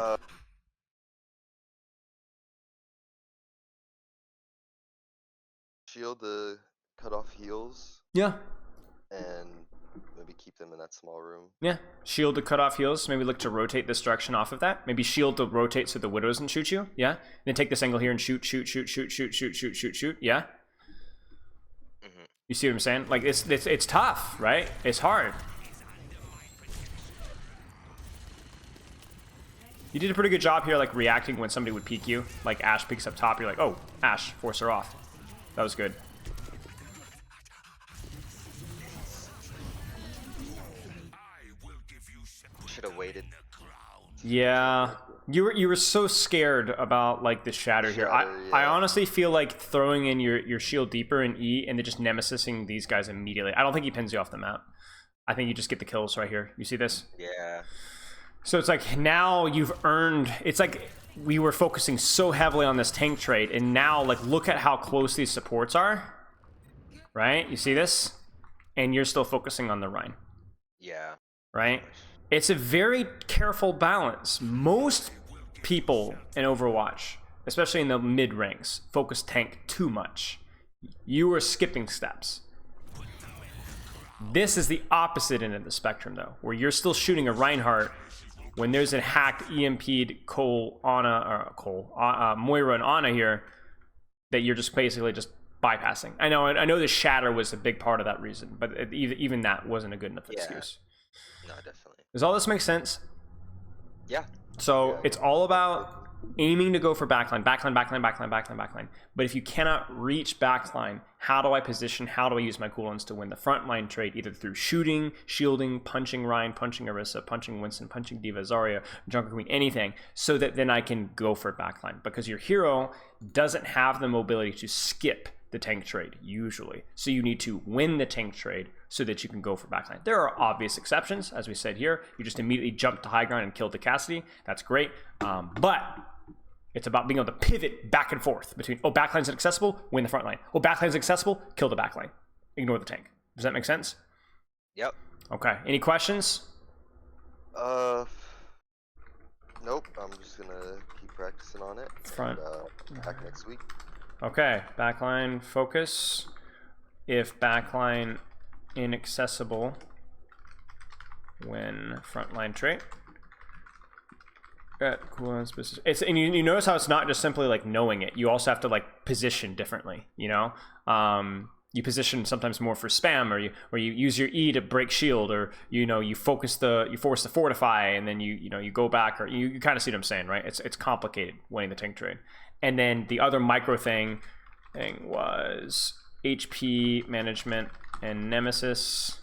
Shield the cut off heals. Yeah. And maybe keep them in that small room. Yeah. Shield to cut off heals. Maybe look to rotate this direction off of that. Maybe shield to rotate so the Widow doesn't shoot you. Yeah. And then take this angle here and shoot. Yeah. You see what I'm saying? Like it's tough, right? It's hard. You did a pretty good job here, like reacting when somebody would peek you. Like Ashe peeks up top, you're like, oh, Ashe, force her off. That was good. Should have waited. Yeah. You were so scared about like the shatter here. I honestly feel like throwing in your shield deeper in E and then just nemesising these guys immediately. I don't think he pins you off the map. I think you just get the kills right here. You see this? Yeah. So it's like now you've earned. It's like we were focusing so heavily on this tank trade, and now like look at how close these supports are. Right? You see this? And you're still focusing on the Rhine. Yeah. Right? It's a very careful balance. Most people in Overwatch, especially in the mid ranks, focus tank too much. You are skipping steps. This is the opposite end of the spectrum, though, where you're still shooting a Reinhardt when there's a hacked EMP'd Moira and Ana here that you're just basically just bypassing. I know the shatter was a big part of that reason, but even that wasn't a good enough excuse. No, definitely. Does all this make sense? Yeah. So it's all about aiming to go for backline. But if you cannot reach backline, how do I position? How do I use my cooldowns to win the frontline trade? Either through shooting, shielding, punching Ryan, punching Orisa, punching Winston, punching Diva, Zarya, Junker Queen, anything, so that then I can go for backline. Because your hero doesn't have the mobility to skip the tank trade usually. So you need to win the tank trade so that you can go for backline. There are obvious exceptions, as we said here. You just immediately jump to high ground and kill the Cassidy. That's great. But it's about being able to pivot back and forth between, oh, backline's inaccessible, win the front line. Oh, backline's accessible, kill the backline. Ignore the tank. Does that make sense? Yep. Okay. Any questions? Nope. I'm just gonna keep practicing on it. Front. And, back next week. Okay. Backline focus. If backline inaccessible, win frontline trait. at cooldown specific. It's and you notice how it's not just simply like knowing it. You also have to like position differently. You know, you position sometimes more for spam, or you use your E to break shield, or you force the fortify, and then you go back, or you kind of see what I'm saying, right? It's complicated winning the tank trade. And then the other micro thing was HP management and Nemesis.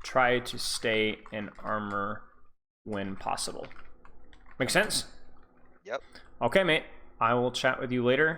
Try to stay in armor when possible. Make sense? Yep. Okay, mate. I will chat with you later.